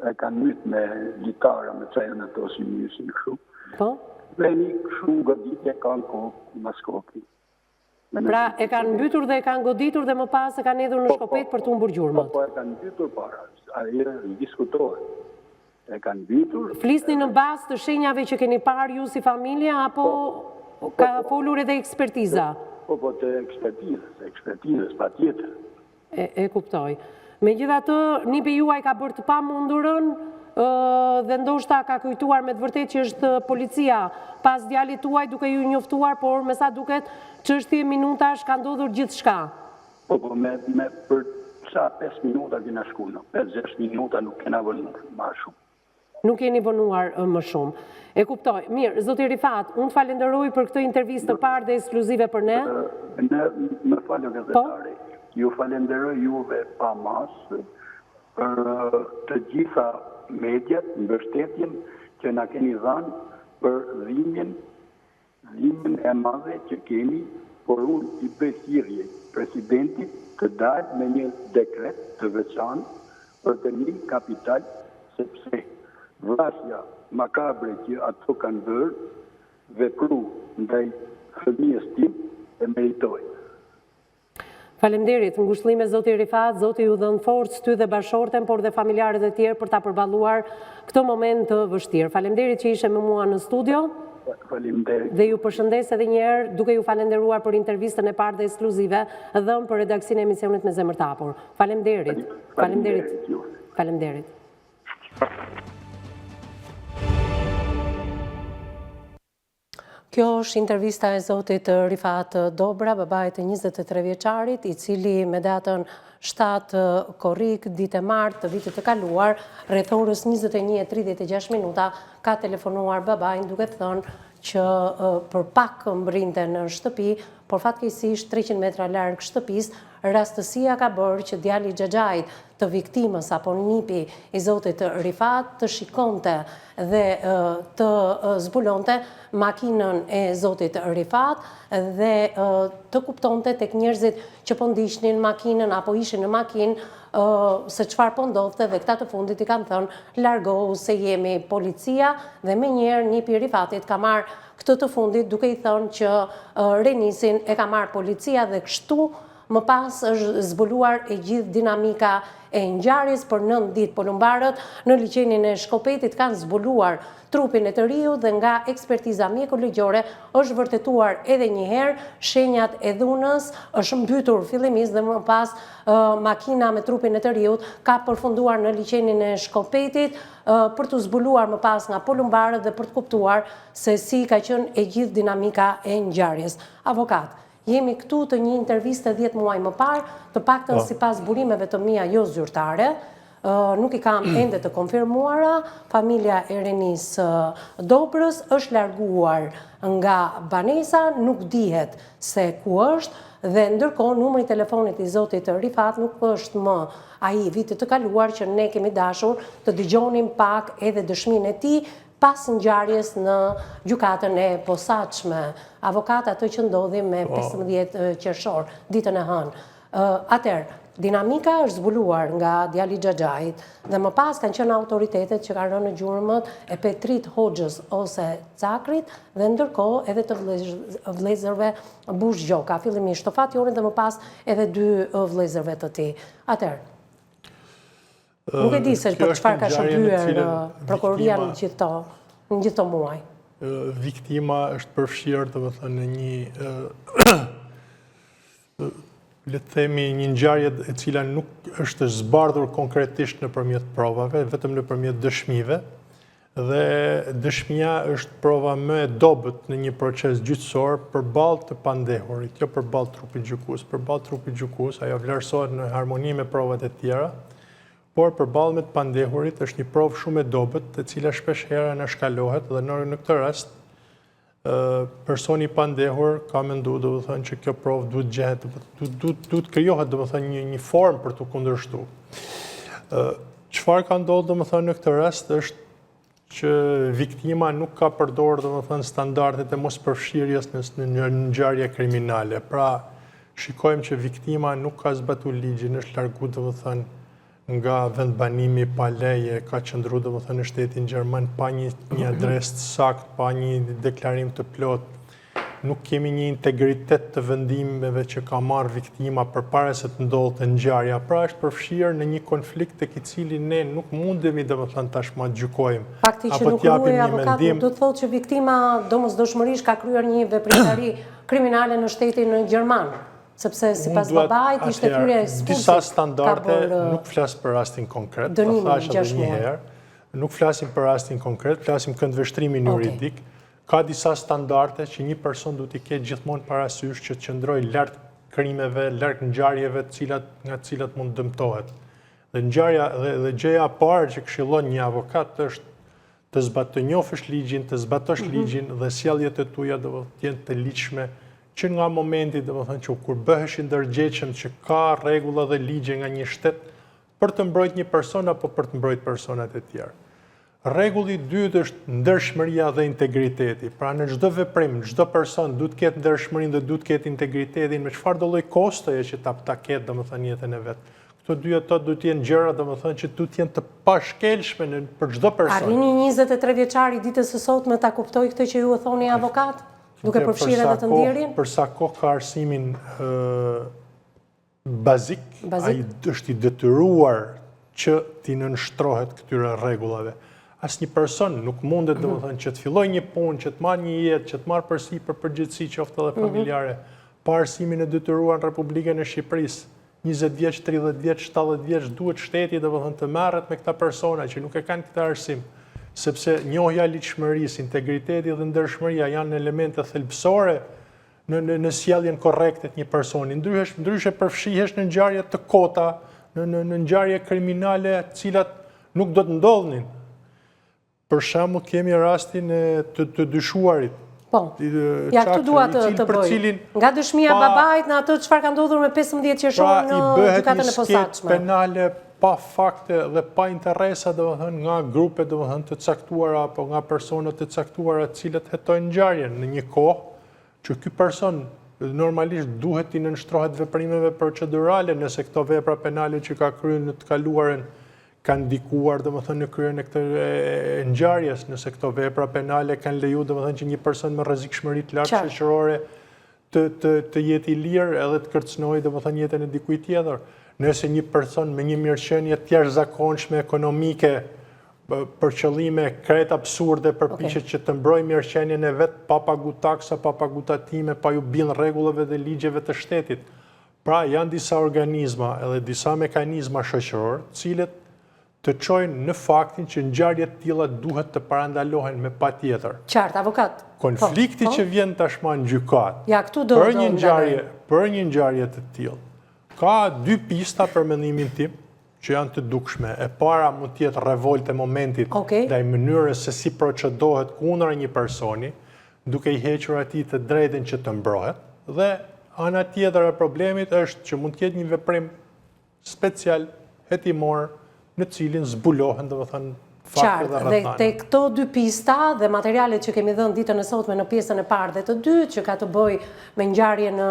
S6: E kanë mytë me gitara, me cajën ato si mjësin kështu.
S1: Po?
S6: Dhe një kështu goditje kanë kokë, mas koki.
S1: Pra e kanë mbytur dhe e kanë goditur dhe më pas e kanë edhur në Shkopet për të humbur gjurëmët.
S6: Po, e kanë mbytur para. Ajo diskutohet. E kanë mbytur.
S1: Flisni në bazë të shenjave që keni parë ju si familja, apo ka folur edhe ekspertiza?
S6: Po, të ekspertizës, pa tjetër.
S1: E kuptoj. Megjithatë, nipi juaj ka bërë të pamundurën dhe ndoshta ka kujtuar me të vërtetë që është policia pas djalit tuaj duke ju njoftuar, por me sa duket çështje minutash ka ndodhur gjithçka.
S6: Po, me për sa 5 minuta kena shkuar, 5-6 minuta nuk kena vënë më shumë. Nuk
S1: keni vënuar më shumë. E kuptoj. Mirë, zoti Rifat, unë falenderoj për këtë intervistë të parë dhe ekskluzive për ne.
S6: Më falë gazetari. Ju falenderoj juve pa masë për të gjitha mediat, mbështetjen që na keni dhënë për dhimbjen e madhe që kemi, por unë i bëj thirrje presidentit të dalë me një dekret të veçantë për të një kapital, sepse vrasja makabre që ato kanë bërë, vepru ndaj fëmijës tim e meritoj.
S1: Faleminderit, ngushëllime zoti Rifat, zoti ju dhënë forcë ty dhe bashorten, por dhe familjarët e tjerë për ta përballuar këtë moment të vështirë. Faleminderit që ishe me mua në studio.
S6: Faleminderit.
S1: Dhe ju përshëndes edhe një herë, duke ju falenderuar për intervistën e parë dhe ekskluzive dhënë për redaksinë e emisionit Me Zemër të Hapur. Faleminderit. Faleminderit. Kjo është intervista e zotit Rifat Dobra, babait e 23 vjeçarit, i cili me datën 7 korrik, ditë e martë të vitit të kaluar, rreth orës 21:36 minuta, ka telefonuar babain duke thënë që për pak mbrinte në shtëpi, por fatkeqësisht 300 metra larg shtëpisë, rastësia ka bërë që djali i xhaxhait të viktimës apo nipi i zotit Rifat të shikonte dhe të zbulonte makinën e zotit Rifat dhe të kuptonte tek njerëzit që po ndiqnin makinën apo ishin në makinë se çfarë po ndodhte dhe këta të fundit i kanë thënë largohu se jemi policia dhe menjëherë nipi i Rifatit ka marrë këtë të fundit duke i thënë që Renisin e ka marrë policia dhe kështu më pas është zbuluar e gjithë dinamika e ngjarjes për 9 ditë polumbarët në liçenin e Shkopetit kanë zbuluar trupin e të riut dhe nga ekspertiza mjekologjore është vërtetuar edhe një herë shenjat e dhunës, është mbytur fillimisht dhe më pas makina me trupin e të riut ka përfunduar në liçenin e Shkopetit për të zbuluar më pas nga polumbarët dhe për të kuptuar se si ka qenë e gjithë dinamika e ngjarjes. Avokat, jemi këtu të një interviste 10 muaj më parë, të paktën sipas burimeve të mia jo zyrtare, nuk i kam ende të konfirmuara, familja e Renis Dobrës është larguar nga banesa, nuk dihet se ku është, dhe ndërkohë numri i telefonit i zotit Rifat nuk është më ai vitit të kaluar që ne kemi dashur të dëgjonim pak edhe dëshminë e tij pas ngjarjes në gjykatën e posaçme. Avokat atë që ndodhi me 15 qershor, ditën e hënë. Atëherë, dinamika është zbuluar nga djali Xhaxhait dhe më pas kanë qenë autoritetet që kanë rënë në gjurmët e Petrit Hoxhës ose Cakrit dhe ndërkohë edhe të vëllezërve Bush Gjoka, fillimisht të Fatjorit dhe më pas edhe 2 vëllezërve të tij. Atëherë, nuk e di se për çfarë ka shërbyer prokuroria në gjithë këto muaj.
S3: Viktima është përfshirë, domethënë, në një le të themi një ngjarje e cila nuk është zbardhur konkretisht nëpërmjet provave, vetëm nëpërmjet dëshmive, dhe dëshmia është prova më e dobët në një proces gjyqësor përballë të pandehurit, jo përballë trupit gjykues. Përballë trupit gjykues ajo vlerësohet në harmoni me provat e tjera, por përballë me të pandehurit është një provë shumë e dobët, e cila shpesh herë na shkalohet dhe në këtë rast personi pandehur ka menduar domethënë që kjo provë duhet gjehet, duhet krijohet domethënë një formë për të kundërshtuar. Çfarë ka ndodhur domethënë në këtë rast është që viktima nuk ka përdorur domethënë standardet e mospërfshirjes në ngjarje kriminale. Pra, shikojmë që viktima nuk ka zbatuar ligjin, është larguar domethënë nga vendbanimi pa leje, ka qëndruar domethënë në shtetin gjerman pa një adresë të saktë, pa një deklarim të plotë. Nuk kemi një integritet të vendimeve që ka marrë viktima përpara se të ndodhte ngjarja. Pra është përfshirë në një konflikt tek i cili ne nuk mundemi domethënë tashmë të gjykojmë.
S1: Fakti që nuk ruaj avokati do të thotë që viktima domosdoshmërisht ka kryer një veprimtari kriminale në shtetin gjerman. Sepse sipas babait ishte hyrje e ekspulsit.
S3: Disa standarde, nuk flas për rastin konkret, po thash edhe një herë, nuk flasim për rastin konkret, flasim këndvështrimin juridik. Ka disa standarde që një person duhet i ketë gjithmonë parasysh që të qëndrojë lart krimeve, lart ngjarjeve nga të cilat mund dëmtohet. Dhe ngjarja dhe gjëja e parë që këshillon një avokat është të njohësh ligjin, të zbatosh ligjin dhe sjelljet e tua do të jenë të ligjshme, që nga momenti domethënë që kur bëhesh i ndërgjegjshëm që ka rregulla dhe ligje nga një shtet për të mbrojtur një person apo për të mbrojtur personat e tjerë. Rregulli i dytë është ndershmëria dhe integriteti. Pra në çdo veprim, çdo person duhet të ketë ndershmërinë dhe duhet të ketë integritetin me çfarë do lloj kostoje që ta ketë domethënë jetën e vet. Këto dy ato duhet të jenë gjëra domethënë që duhet të jenë të pashkelshme për çdo person.
S1: Arrini 23 vjeçari ditës së sotme ta kuptoj këtë që ju e thoni avokat? Duke përfshirë edhe të ndjerjen?
S3: Për sa kohë ka arsimin bazik, ai është i detyruar që t'i nënshtrohet këtyre rregullave. Asnjë person nuk mundet domethënë që të fillojë një punë, që të marrë një jetë, që të marrë përsipër përgjegjësi qoftë edhe familjare, pa arsimin e detyruar në Republikën e Shqipërisë. 20 vjeç, 30 vjeç, 70 vjeç duhet shteti domethënë të merret me këta persona që nuk e kanë këtë arsim. Sepse njohja e ligjshmërisë, integriteti dhe ndershmëria janë elemente thelbësore në sjelljen korrekte të një personi. Ndryshe përfshihesh në ngjarje të kota, në ngjarje kriminale, të cilat nuk do të ndodhnin. Për shembull, kemi rastin e të dyshuarit.
S1: Po, ja këtu dua të bëj. Nga dëshmia e babait në atë çfarë ka ndodhur me 15 qershor në gjykatën e posaçme.
S3: Penale pa fakte dhe pa interesa domethënë nga grupe domethënë të caktuara apo nga persona të caktuara të cilët hetojnë ngjarjen në një kohë që ky person normalisht duhet i nënshtrohet veprimeve procedurale nëse këto vepra penale që ka kryer në të kaluarën kanë ndikuar domethënë në kryen e këtë ngjarjes, nëse këto vepra penale kanë lejuar domethënë që një person me rrezikshmëri të lartë shoqërore të jetë i lirë edhe të kërcënojë domethënë jetën e dikujt tjetër. Nëse një person me një mirëqenie të jashtëzakonshme ekonomike për qëllime krejt absurde përpiqet që të mbrojë mirëqenien e vet pa pagu taksa, pa pagu tatime, pa ju bindë rregullave dhe ligjeve të shtetit. Pra janë disa organizma edhe disa mekanizma shoqëror, të cilët të çojnë në faktin që ngjarjet të tilla duhet të parandalohen me patjetër.
S1: Qartë, avokat.
S3: Konflikti që vjen tashmë në gjykat
S1: Ja, këtu do
S3: për një ngjarje të tillë. Ka dy pista për mendimin tim që janë të dukshme. E para mund të jetë revolt e momentit ndaj mënyrës se si procedohet kundër një personi, duke i hequr atij të drejtën që të mbrohet, dhe ana tjetër e problemit është që mund të jetë një veprim special hetimor në cilin zbulohen, domethënë, fakte dhe rrethana.
S1: Dhe te këto dy pista dhe materialet që kemi dhënë ditën e sotme në pjesën e parë dhe të dytë, që ka të bëjë me ngjarjen në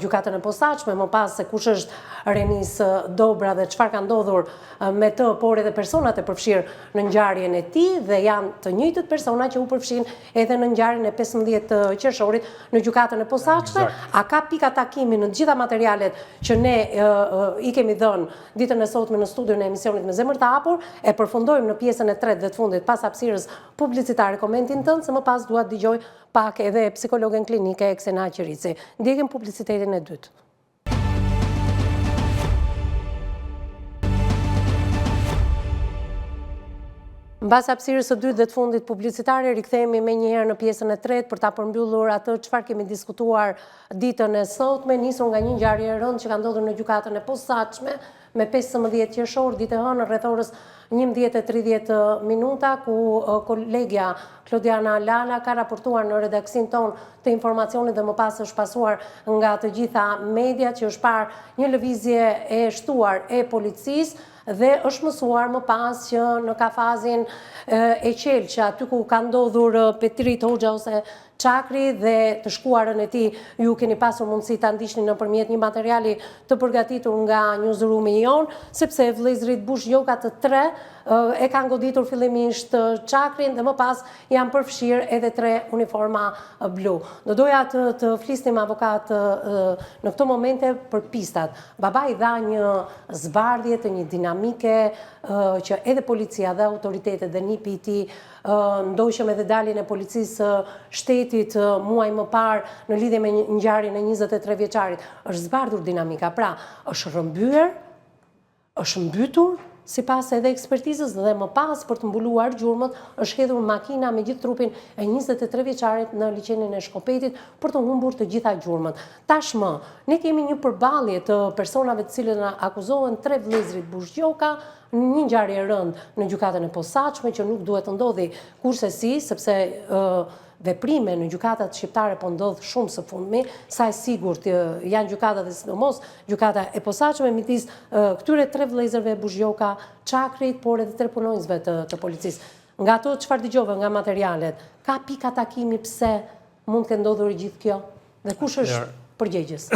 S1: gjykatën e posaçme, më pas se kush është Renis Dobra dhe çfarë ka ndodhur me të, por edhe personat e përfshirë në ngjarjen e tij, dhe janë të njëjtët persona që u përfshin edhe në ngjarjen e 15 qershorit në gjykatën e posaçme. A ka pika takimi në të gjitha materialet që ne i kemi dhënë ditën e sotme në studion e emisionit Me Zemër të Hapur, e përfundojmë në pjesën e tretë dhe të fundit pas hapësirës publicitare komentin tënd, se më pas dua të dëgjoj pak edhe psikologen klinike Eksena Qirici. Ndjekim publicitetin e dytë. Mbas hapësirës së dytë dhe të fundit publicitare, rikthehemi menjëherë në pjesën e tretë për ta përmbyllur atë çfarë kemi diskutuar ditën e sotme, nisur nga një ngjarje e rëndë që ka ndodhur në gjykatën e posaçme me 15 qershor, ditë e hënë rreth orës 11:30, ku kolegja Klodiana Lala ka raportuar në redaksin ton të informacionit dhe më pas është pasuar nga të gjitha mediat, që është parë një lëvizje e shtuar e policisë dhe është mësuar më pas që në kafazin e Qelçë, aty ku ka ndodhur Petrit Hoxha ose Çakri, dhe të shkuarën e tij ju keni pasur mundësi ta ndiqni nëpërmjet një materiali të përgatitur nga newsroom-i jon, sepse vëllezërit Bushgjoka të tre e kanë goditur fillimisht Çakrin dhe më pas janë përfshirë edhe 3 uniforma blu. Do doja të flisnim, avokat, në këto momente për pistat. Babai dha një zbardhje të një dinamike që edhe policia dhe autoritetet dhe NIP-i i tij, ndoqëm edhe daljen e policisë shtetit muaj më parë në lidhje me ngjarjen e 23 vjeçarit, është zbardhur dinamika. Pra, është rrëmbyer, është mbytur, sipas edhe ekspertizës, dhe më pas për të mbuluar gjurmët është hedhur makina me gjithë trupin e 23 vjeçarit në liçenin e Shkopetit për të humbur të gjitha gjurmët. Tashmë, ne kemi një përballje të personave të cilët akuzohen 3 vëllezërit Bushgjoka në një ngjarje e rëndë në gjykatën e posaçme që nuk duhet të ndodhi kurse sepse veprime në gjykatat shqiptare po ndodh shumë së fundmi, sa e sigurt janë gjykatat dhe sidomos gjykata e posaçme midis këtyre 3 vëllezërve Bushgjoka, Çakrit, por edhe 3 punonjësve të policisë. Nga ato çfarë dëgjova nga materialet, ka pika takimi pse mund të ndodhur gjithë kjo? Dhe kush është përgjegjës?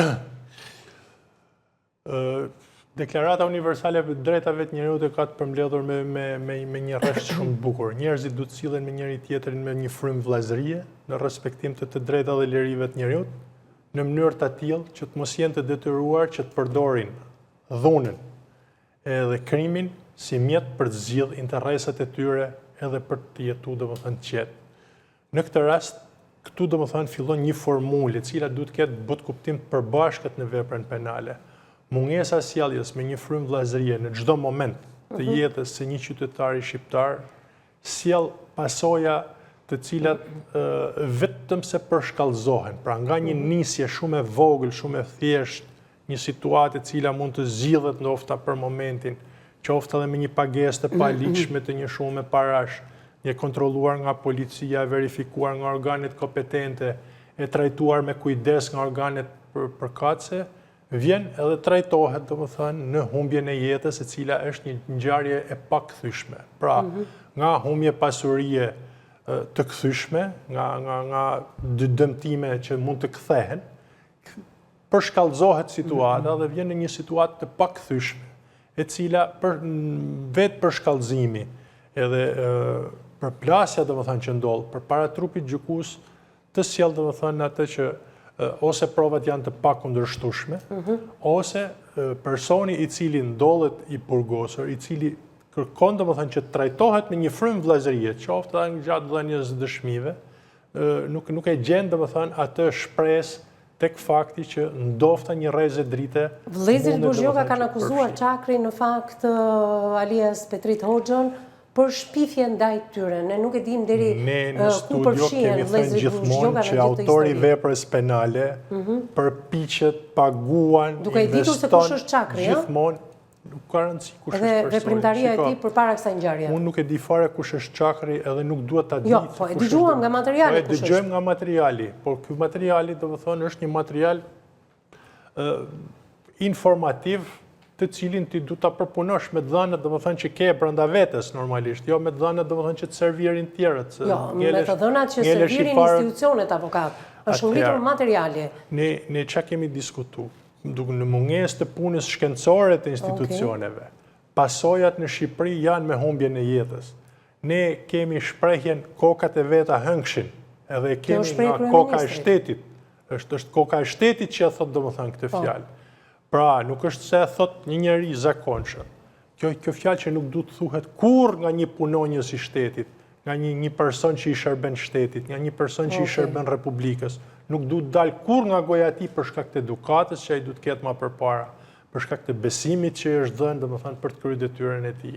S3: Deklarata universale për drejtave të njerëzit ka të përmbledhur me një rresht shumë të bukur. Njerëzit duhet të sillen me njëri tjetrin me një frymë vëllazërie në respektim të drejtave dhe lirive të njerëzit, në mënyrë të tillë që të mos jenë të detyruar që të përdorin dhunën edhe krimin si mjet për të zgjidhur interesat e tyre edhe për të jetuar domethënë qetë. Në këtë rast, këtu domethënë fillon një formulë e cila duhet të ketë but kuptim të përbashkët në veprën penale. Mungesa sjelljes me një frymë vëllazërie në çdo moment të jetës së një qytetari shqiptar sjell pasoja të cilat vetëm se përshkallëzohen. Pra nga një nisje shumë e vogël, shumë e thjeshtë, një situatë e cila mund të zgjidhet ndoshta për momentin, qoftë edhe me një pagesë të paligjshme të një shumë parash, një kontrolluar nga policia, verifikuar nga organet kompetente, e trajtuar me kujdes nga organet përkatëse, vjen edhe trajtohet domethënë në humbjen e jetës, e cila është një ngjarje e pakëthyeshme. Pra, nga humbje pasurie të kthyeshme, nga dëmtime që mund të kthehen, përshkallëzohet situata dhe vjen në një situatë të pakëthyeshme, e cila vetë përshkallëzimi edhe përplasja domethënë që ndodh përpara trupit gjykues të sjell domethënë atë që ose provat janë të pakundërshtueshme, ose personi i cili ndodhet i burgosur, i cili kërkon domethënë që trajtohet me një frymë vëllazërie, qoftë edhe gjatë dhënies dëshmive, nuk e gjen domethënë atë shpresë tek fakti që ndofta një rrezë drite.
S1: Vëllezërit Buzhgjoka kanë akuzuar Çakrin në fakt alias Petrit Hoxhën për shpifje ndaj tyre. Ne nuk e dim deri ku përfshihen vëllezërit Buzhgjoka
S3: që autori veprës penale përpiqet, paguan,
S1: duke i ditur se kush është Çakri,
S3: gjithmonë nuk ka rëndësi kush është personi.
S1: Dhe veprimtaria e tij përpara kësaj ngjarje.
S3: Unë nuk e di fare kush është Çakri edhe nuk duhet ta di.
S1: Jo, po e dëgjuam nga materiali kush është.
S3: Dëgjojmë nga materiali, por ky materiali domethënë është një material informativ të cilin ti du ta përpunosh me dhënat domethënë që ke brenda vetes normalisht, jo me dhënat domethënë që të servirin tjerët.
S1: Jo, me të dhënat që servirin institucionet avokat. Është ngritur materiali.
S3: Ne çka kemi diskutuar? Në mungesë të punës shkencore të institucioneve, pasojat në Shqipëri janë me humbjen e jetës. Ne kemi shprehjen kokat e veta hëngshin, edhe kemi nga koka e shtetit. Është koka e shtetit që e thot domethënë këtë fjalë. Pra, nuk është se e thot një njeri zakonshëm. Kjo fjalë që nuk duhet thuhet kurrë nga një punonjës i shtetit, nga një person që i shërben shtetit, nga një person që i shërben Republikës. Nuk duhet dalë kur nga goja ti për shkak të edukatës që ai duhet ketë më përpara, për shkak të besimit që është dhënë, domethënë për të kryer detyrën e tij.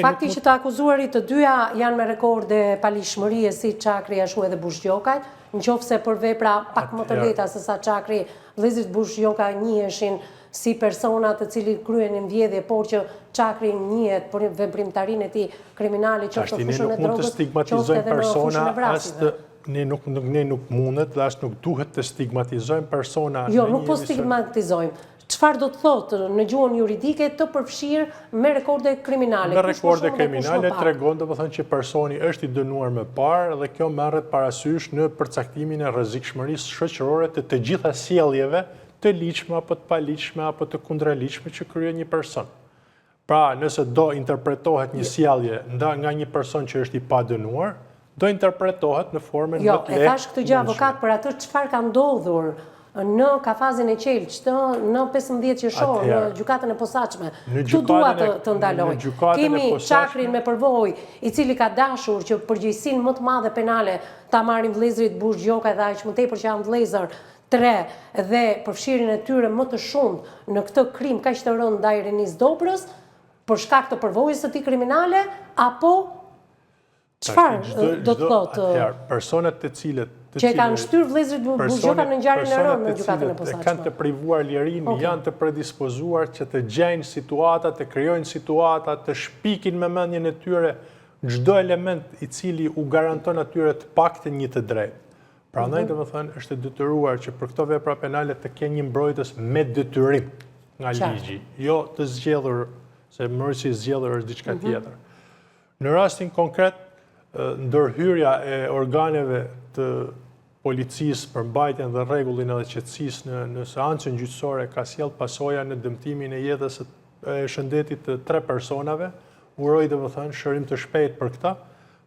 S1: Fakti që të akuzuarit të dyja janë me rekorde palishmërie si Çakri ashtu edhe Buzhgjokaj, nëse për vepra pak më të lehta se sa Çakri, vëllezërit Buzhgjoka njiheshin si persona të cilët kryenin vjedhje, por që Çakri njihet për veprimtarinë e tij kriminale, qoftë në fushën e drogës, qoftë edhe në fushën e vrasjeve.
S3: Ne nuk mundet dhe as nuk duhet të stigmatizojmë persona.
S1: Jo, nuk po stigmatizojmë. Çfarë do të thotë në gjuhën juridike të përfshirë me rekorde kriminale?
S3: Me rekorde kriminale tregon domethënë që personi është i dënuar më parë dhe kjo merret parasysh në përcaktimin e rrezikshmërisë shoqërore të gjitha sjelljeve të ligjshme apo të paligjshme apo të kundërligjshme që kryen një person. Pra, nëse do interpretohet një sjellje nga një person që është i padënuar, do interpretohet në formën më të lehtë.
S1: Jo, e thash këtë gjë avokat për atë çfarë ka ndodhur në kafazin e Qelçit në 15 qershor në gjykatën e posaçme. Këtu dua të ndaloj. Kemi Çakrin me përvojë, i cili ka dashur që përgjegjësinë më të madhe penale ta marrin vëllezërit Buzhgjoka dhe aq më tepër që janë vëllezër 3 dhe përfshirjen e tyre më të shumtë në këtë krim kaq të rënd ndaj Renis Dobrës për shkak të përvojës së tij kriminale apo çfarë do të thotë?
S3: Personat të cilët
S1: që kanë shtyrë vëllezërit Buzhgjoka në ngjarjen e rëndë në gjykatën e posaçme.
S3: Kanë të privuar lirinë, janë të predispozuar që të gjejnë situata, të krijojnë situata, të shpikin me mendjen e tyre çdo element i cili u garanton atyre të paktën një të drejtë. Prandaj domethënë është e detyruar që për këto vepra penale të kenë një mbrojtës me detyrim nga ligji, jo të zgjedhur, se mërësi i zgjedhur është diçka tjetër. Në rastin konkret, ndërhyrja e organeve të policisë për mbajtjen dhe rregullin edhe qetësisë në seancën gjyqësore ka sjellë pasoja në dëmtimin e jetës e shëndetit të 3 personave. Uroj domethënë shërim të shpejtë për këta,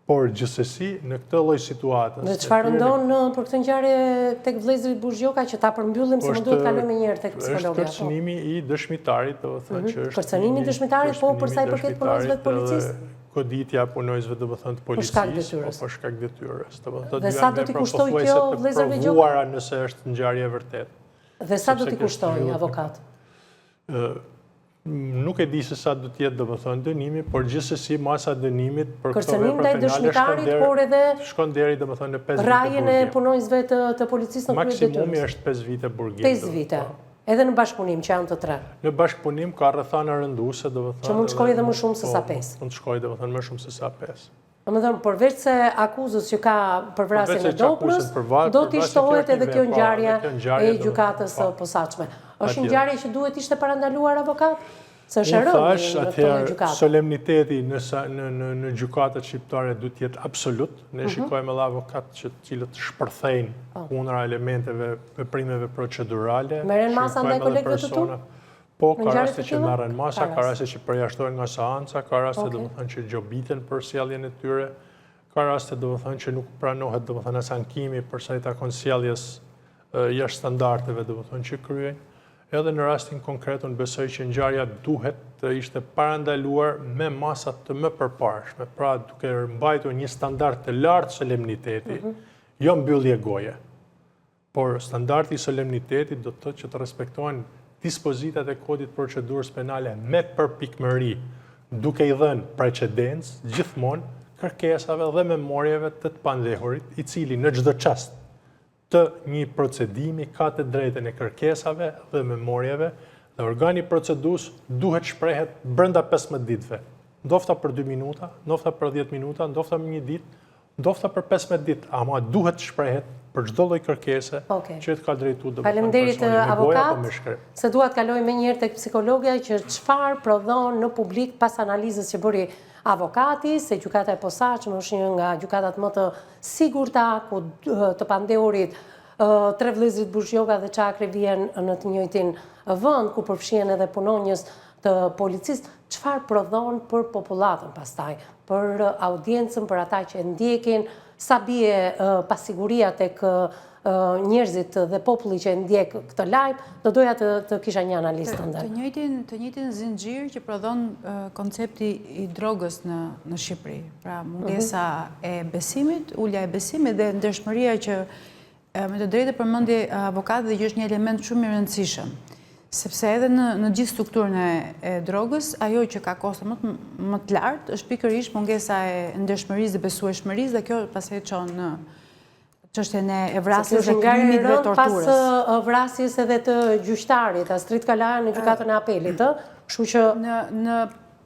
S3: por gjithsesi në këtë lloj situate.
S1: Dhe çfarë ndon për këtë ngjarje tek vëllezërit Buzhgjoka që ta përmbyllim se më duhet kalojmë një herë tek psikologja.
S3: Është kërcënimi i dëshmitarit, domethënë që është
S1: kërcënimi i dëshmitarit, po për sa i përket punonjësve të policisë.
S3: Koditja punonjësve domethënë të policisë për shkak detyrës.
S1: Dhe sa do t'i kushtoj kjo vëllezërve
S3: Buzhgjoka nëse është ngjarje e vërtetë.
S1: Dhe sa do t'i kushtoj avokat?
S3: Nuk e di se sa do t'jetë domethënë dënimi, por gjithsesi masa dënimit për këto
S1: kërcënim ndaj dëshmitarit, por edhe
S3: shkon deri domethënë në 5 vite.
S1: Rrajën e punonjësve të policisë në krye detyrës.
S3: Maksimumi është 5 vite burgim.
S1: 5 vite. Edhe në bashkëpunim që janë të 3.
S3: Në bashkëpunim ka rrethana rënduese domethënë.
S1: Që mund të shkojë edhe më shumë se sa 5.
S3: Mund të shkojë domethënë më shumë se sa 5.
S1: Domethënë përveç se akuzës që ka për vrasjen e Dobrës, do t'i shtohet edhe kjo ngjarje e gjykatës së posaçme. Është ngjarje që duhet ishte parandaluar avokat? Se është rëndë në këtë gjykatë.
S3: Solemniteti në gjykatat shqiptare duhet të jetë absolut. Ne shikojmë edhe avokatë që cilët shpërthejnë kundra elementeve, veprimeve procedurale.
S1: Merren masa ndaj kolegëve të tu?
S3: Po, ka raste që merren masa, ka raste që përjashtohen nga seanca, ka raste domethënë që gjobiten për sjelljen e tyre, ka raste domethënë që nuk pranohet domethënë as ankimi për sa i takon sjelljes jashtë standardeve domethënë që kryejnë. Edhe në rastin konkret, unë besoj që ngjarja duhet të ishte parandaluar me masat të më përparshme, pra duke mbajtur një standard të lartë solemniteti, jo mbyllje goje. por standardi i solemnitetit do të thotë që të respektohen dispozitat e kodit procedurës penale me përpikmëri, duke i dhënë precedencë gjithmonë kërkesave dhe memorjeve të pandehurit, i cili në çdo çast të një procedimi ka të drejtën e kërkesave dhe memorjeve dhe organi procedus duhet shprehet brenda 15 ditëve. Ndofta për 2 minuta, ndofta për 10 minuta, ndofta për 1 ditë, ndofta për 15 ditë, ama duhet shprehet për çdo lloj kërkese që të ka drejtuar do të thonë personi me gojë apo me shkrim.
S1: Se dua të kaloj më njëherë tek psikologja që çfarë prodhon në publik pas analizës që bëri avokati, se gjykata e posaçme është një nga gjykatat më të sigurta ku të pandehurit tre vëllezrit Bushjoka dhe Çakri vjen në të njëjtin vend ku përfshihen edhe punonjës të policisë, çfarë prodhon për popullatën pastaj, për audiencën, për ata që ndjekin, sa bie pasiguria tek njerëzit dhe populli që ndjek këtë lajm, do doja të kisha një analist të ndër.
S7: Të njëjtin zinxhir që prodhon koncepti i drogës në Shqipëri. Pra mungesa e besimit, ulja e besimit dhe ndershmëria që me të drejtë përmendi avokati dhe që është një element shumë i rëndësishëm. Sepse edhe në gjithë strukturën e drogës, ajo që ka kosto më të lartë është pikërisht mungesa e ndershmërisë dhe besueshmërisë dhe kjo pastaj çon në çështjen e vrasjes dhe krimit dhe torturës.
S1: Pas vrasjes edhe të gjyqtarit, Astrid Kalaja në gjykatën e apelit, kështu që
S7: në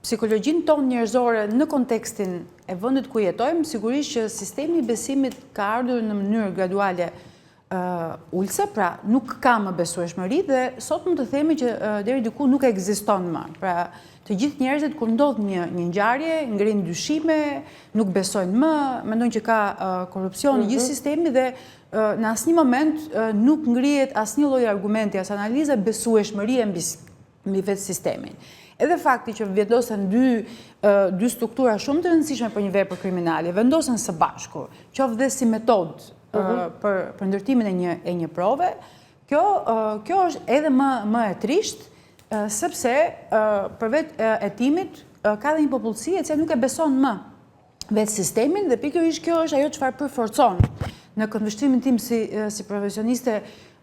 S7: psikologjinë tonë njerëzore në kontekstin e vendit ku jetojmë, sigurisht që sistemi i besimit ka ardhur në mënyrë graduale ulse, pra nuk ka më besueshmëri dhe sot mund të themi që deri diku nuk ekziston më. Pra të gjithë njerëzit kur ndodh një ngjarje, ngrin dyshime, nuk besojnë më, mendojnë që ka korrupsion në gjithë sistemi dhe në asnjë moment nuk ngrihet asnjë lloj argumenti as analize besueshmërie mbi vetë sistemin. Edhe fakti që vendosen dy struktura shumë të rëndësishme për një vepër kriminale, vendosen së bashku, qoftë dhe si metodë për ndërtimin e një prove, kjo është edhe më e trisht, sepse përveç hetimit ka dhe një popullsi e që nuk e beson më vetë sistemin dhe pikërisht kjo është ajo çfarë përforcon në këndvështrimin tim si profesioniste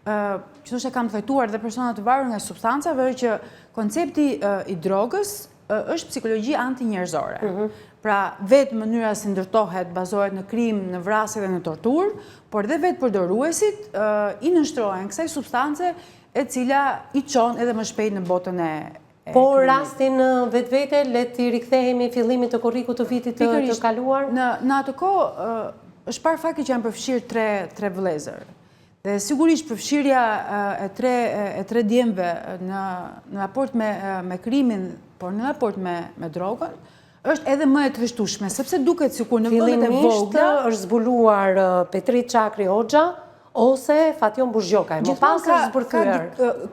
S7: që thoshte kam trajtuar dhe persona të varur nga substancave që koncepti i drogës është psikologji antinjerëzore. Pra vetë mënyra si ndërtohet bazohet në krim, në vrasje dhe në torturë, por dhe vetë përdoruesit i nënshtrohen kësaj substance e cila i çon edhe më shpejt në botën e
S1: por rastin vetvete, le të rikthehemi fillimit të korrikut të vitit të kaluar?
S7: Në atë kohë është parë fakti që janë përfshirë tre vëllezër. Dhe sigurisht përfshirja e tre djemve në raport me krimin, por në raport me drogën, është edhe më e trishtueshme, sepse duket sikur në vendet e vogla
S1: është zbuluar Petrit Çakri Hoxha ose Fatjon Bushjoka. Më pas është zbërthyer.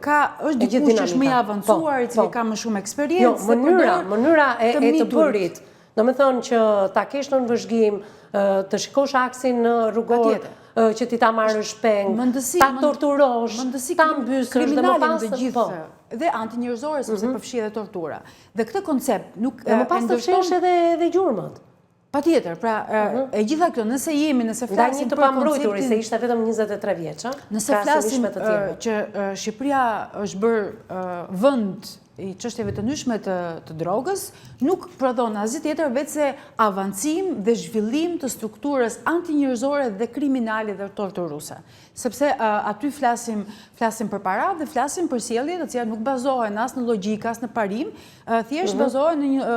S7: Është dikush që është më i avancuar, i cili ka më shumë eksperiencë.
S1: Jo, mënyra e të bërit. Do me thonë që ta kesh në vëzhgim, të shikosh aksin rrugor, që ti ta marrësh peng, ta torturosh, ta mbysësh dhe më pas
S7: të gjithë. Dhe antinjerëzore, sepse përfshi edhe tortura. Dhe këtë koncept nuk
S1: e më pas të fshesh edhe gjurmët.
S7: Patjetër, pra e gjitha këto, nëse flasim
S1: për pambrojtur, se ishte vetëm 23 vjeç,
S7: nëse flasim që Shqipëria është bërë vend i çështjeve të ndryshme të drogës, nuk prodhon asgjë tjetër veç se avancim dhe zhvillim të strukturës antinjerëzore dhe kriminale dhe torturuese. Sepse aty flasim për para dhe flasim për sjellje të cilat nuk bazohen as në logjik, as në parim, thjesht bazohen në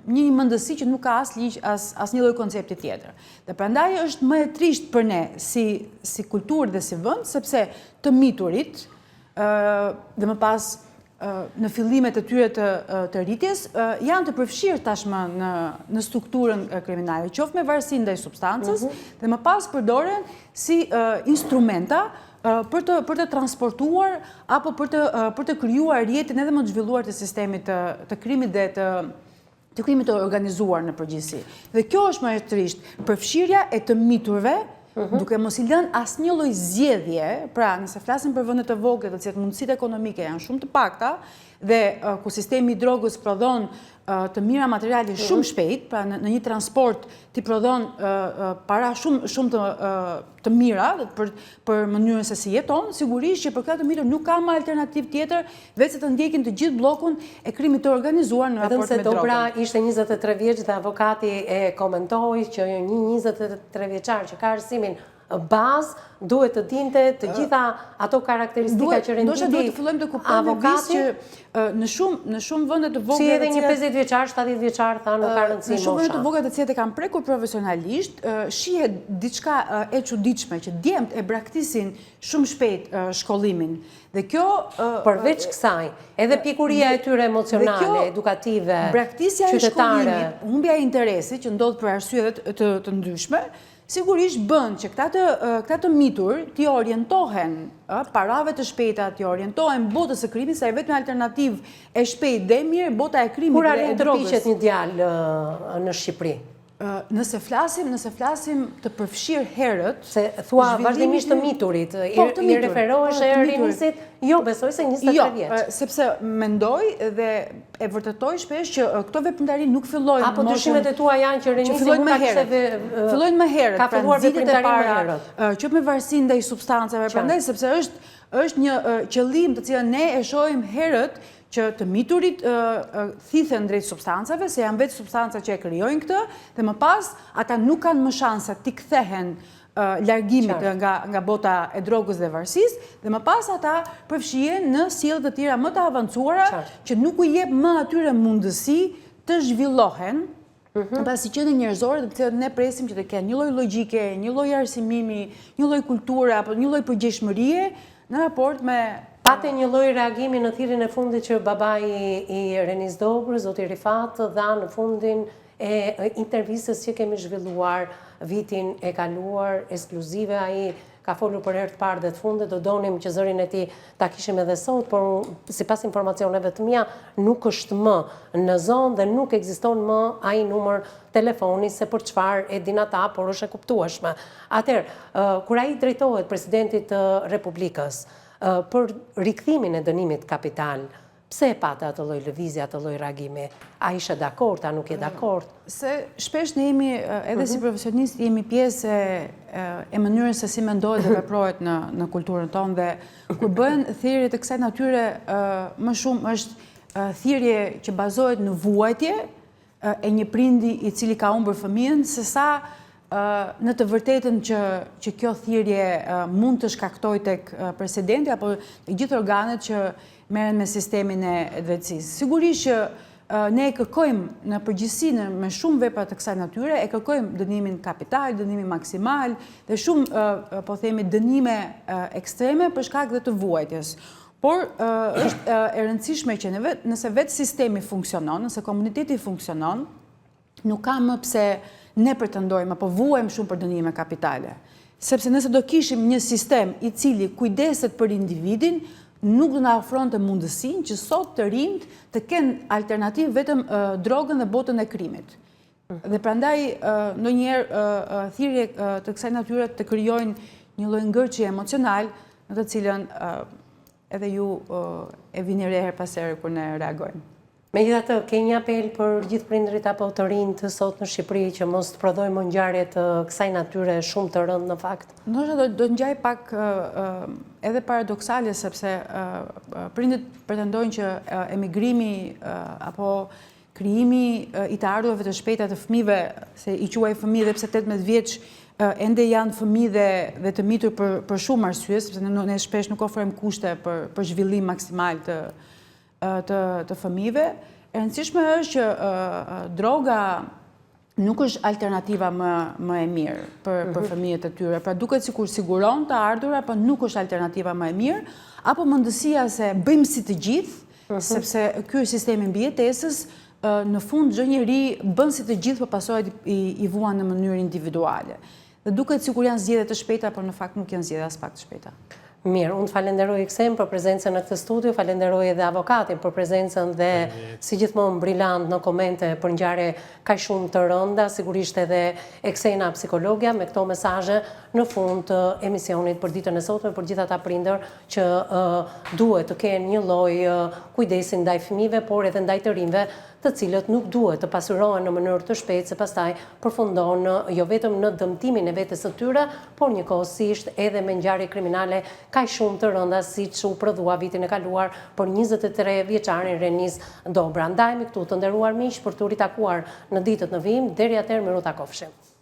S7: një mendësi që nuk ka as ligj, as një lloj koncepti tjetër. Dhe prandaj është më e trisht për ne si kulturë dhe si vend, sepse të miturit dhe më pas në fillimet e tyre të rritjes, janë të përfshirë tashmë në strukturën kriminale, qoftë me varësi ndaj substancës, dhe më pas përdoren si instrumenta për të transportuar apo për të krijuar rrjetin edhe më të zhvilluar të sistemit të krimit dhe të krimit të organizuar në përgjithësi. Dhe kjo është më e trisht, përfshirja e të miturve, duke mos i lënë asnjë lloj zgjedhje, pra nëse flasim për vende të vogla të cilat mundësitë ekonomike janë shumë të pakta dhe ku sistemi i drogës prodhon të mira materiale shumë shpejt, pra në një transport ti prodhon para shumë të mira për mënyrën se si jeton, sigurisht që për këtë të mirë nuk ka më alternativ tjetër veç se të ndjekin të gjithë bllokun e krimit të organizuar në raport me drogën.
S1: Dobra ishte 23 vjeç dhe avokati e komentoi që një 23 vjeçar që ka arsimin bazë duhet të dinte të gjitha ato karakteristika që renditi
S7: duhet të fillojmë të kuptojmë
S1: avokati
S7: që në shumë vende të vogla
S1: si edhe një 50 vjeçar, 70 vjeçar tha nuk ka rëndësi
S7: në shumë vende
S1: mosha.
S7: të vogla të cilat e kanë prekur profesionalisht, shihet diçka e çuditshme që djemt e braktisin shumë shpejt shkollimin. Dhe kjo
S1: përveç kësaj, edhe pikuria e tyre emocionale, edukative,
S7: braktisja e
S1: qytetare,
S7: shkollimit, humbja e interesit që ndodh për arsye të ndryshme, sigurisht bën që këta të mitur t'i orientohen parave të shpejta, t'i orientohen botës së krimit, sa e vetëm alternativë e shpejt dhe mirë bota e krimit
S1: kur
S7: dhe e
S1: arrin të
S7: drogës.
S1: piqet një djalë në Shqipëri?
S7: Nëse flasim të përfshirë herët,
S1: Se thua vazhdimisht të miturit, i referohesh e rinisit, jo, besoj se 23 vjeç.
S7: Jo, sepse mendoj dhe e vërtetoj shpesh që këto veprimtari nuk fillojnë
S1: apo dyshimet e tua janë që rinisi
S7: fillojnë
S1: nuk
S7: më
S1: ka
S7: herët. Fillojnë më herët,
S1: ka filluar veprimtari më herët.
S7: që me varësi ndaj substancave, prandaj sepse është një qëllim të cilën ne e shohim herët që të miturit thithen drejt substancave, se janë vetë substanca që e krijojnë këtë, dhe më pas ata nuk kanë më shanse t'i kthehen largimit nga bota e drogës dhe varësisë, dhe më pas ata përfshihen në sjellje të tjera më të avancuara që nuk u jep më atyre mundësi të zhvillohen pasi qenie njerëzore të cilët ne presim që të kenë një lloj logjike, një lloj arsimimi, një lloj kulture apo një lloj përgjegjësie në raport me
S1: Pate një lloj reagimi në thirrjen e fundit që babai i Renis Dobrës, zoti Rifat, dha në fundin e intervistës që kemi zhvilluar vitin e kaluar, ekskluzive, ai ka folur për herë të parë dhe të fundit, do donim që zërin e tij ta kishim edhe sot, por sipas informacioneve të mia nuk është më në zonë dhe nuk ekziston më ai numër telefoni se për çfarë e din ata, por është e kuptueshme. Atëherë, kur ai drejtohet presidentit të Republikës për rikthimin e dënimit kapital, pse e pata atë lloj lëvizje, atë lloj reagimi? A ishe dakord, a nuk je dakord?
S7: Se shpesh ne jemi, edhe si profesionist, jemi pjesë e mënyrës se si mendohet dhe veprohet në kulturën tonë, dhe kur bëhen thirrje të kësaj natyre, më shumë është thirrje që bazohet në vuajtje e një prindi i cili ka humbur fëmijën, sesa në të vërtetën që kjo thirrje mund të shkaktoj tek presidenti apo të gjithë organet që merren me sistemin e drejtësisë. Sigurisht që ne e kërkojmë në përgjithësi me shumë vepra të kësaj natyre, e kërkojmë dënimin kapital, dënimin maksimal dhe shumë po themi dënime ekstreme për shkak të vuajtjes. Por është e rëndësishme që nëse vetë sistemi funksionon, nëse komuniteti funksionon, nuk ka më pse ne pretendojmë apo vuajmë shumë për dënime kapitale. Sepse nëse do kishim një sistem i cili kujdeset për individin, nuk do na ofronte mundësinë që sot të rinjt të kenë alternativë vetëm drogën dhe botën e krimit. Dhe prandaj ndonjëherë thirrje të kësaj natyre të krijojnë një lloj ngërçie emocional në të cilën edhe ju e vini re her pas here kur ne reagojmë.
S1: Megjithatë, ke një apel për gjithë prindërit apo të rinj të sot në Shqipëri që mos të prodhojmë ngjarje të kësaj natyre shumë të rëndë në fakt?
S7: Ndoshta do ngjaj pak edhe paradoksale sepse prindët pretendojnë që emigrimi apo krijimi i të ardhurave të shpejta të fëmijëve, se i quaj fëmijë dhe pse 18 vjeç ende janë fëmijë dhe të mitur për shumë arsye, sepse ne shpesh nuk ofrojmë kushte për zhvillim maksimal të fëmijëve. E rëndësishme është që droga nuk është alternativa më e mirë për fëmijët e tyre. Pra duket sikur siguron të ardhura, por nuk është alternativa më e mirë, apo mendësia se bëjmë si të gjithë, sepse ky është sistemi mbijetesës, në fund çdo njeri bën si të gjithë, por pasojat i vuan në mënyrë individuale. Dhe duket sikur janë zgjedhje të shpejta, por në fakt nuk janë zgjedhje as pak të shpejta.
S1: Mirë, unë falenderoj Ksem për prezencën në këtë studio, falenderoj edhe avokatin për prezencën dhe si gjithmonë brillant në komente për ngjarje kaq shumë të rënda, sigurisht edhe Eksena psikologja me këto mesazhe në fund të emisionit për ditën e sotme për gjithë ata prindër që duhet të kenë një lloj kujdesi ndaj fëmijëve, por edhe ndaj të rinjve, të cilët nuk duhet të pasurohen në mënyrë të shpejtë se pastaj përfundon jo vetëm në dëmtimin e vetes së tyre, por njëkohësisht edhe me ngjarje kriminale kaq shumë të rënda siç u prodhua vitin e kaluar për 23 vjeçarin Renis Dobra. Ndajemi këtu të nderuar miq për të ritakuar në ditët në vijim. Deri atëherë miru takofshim.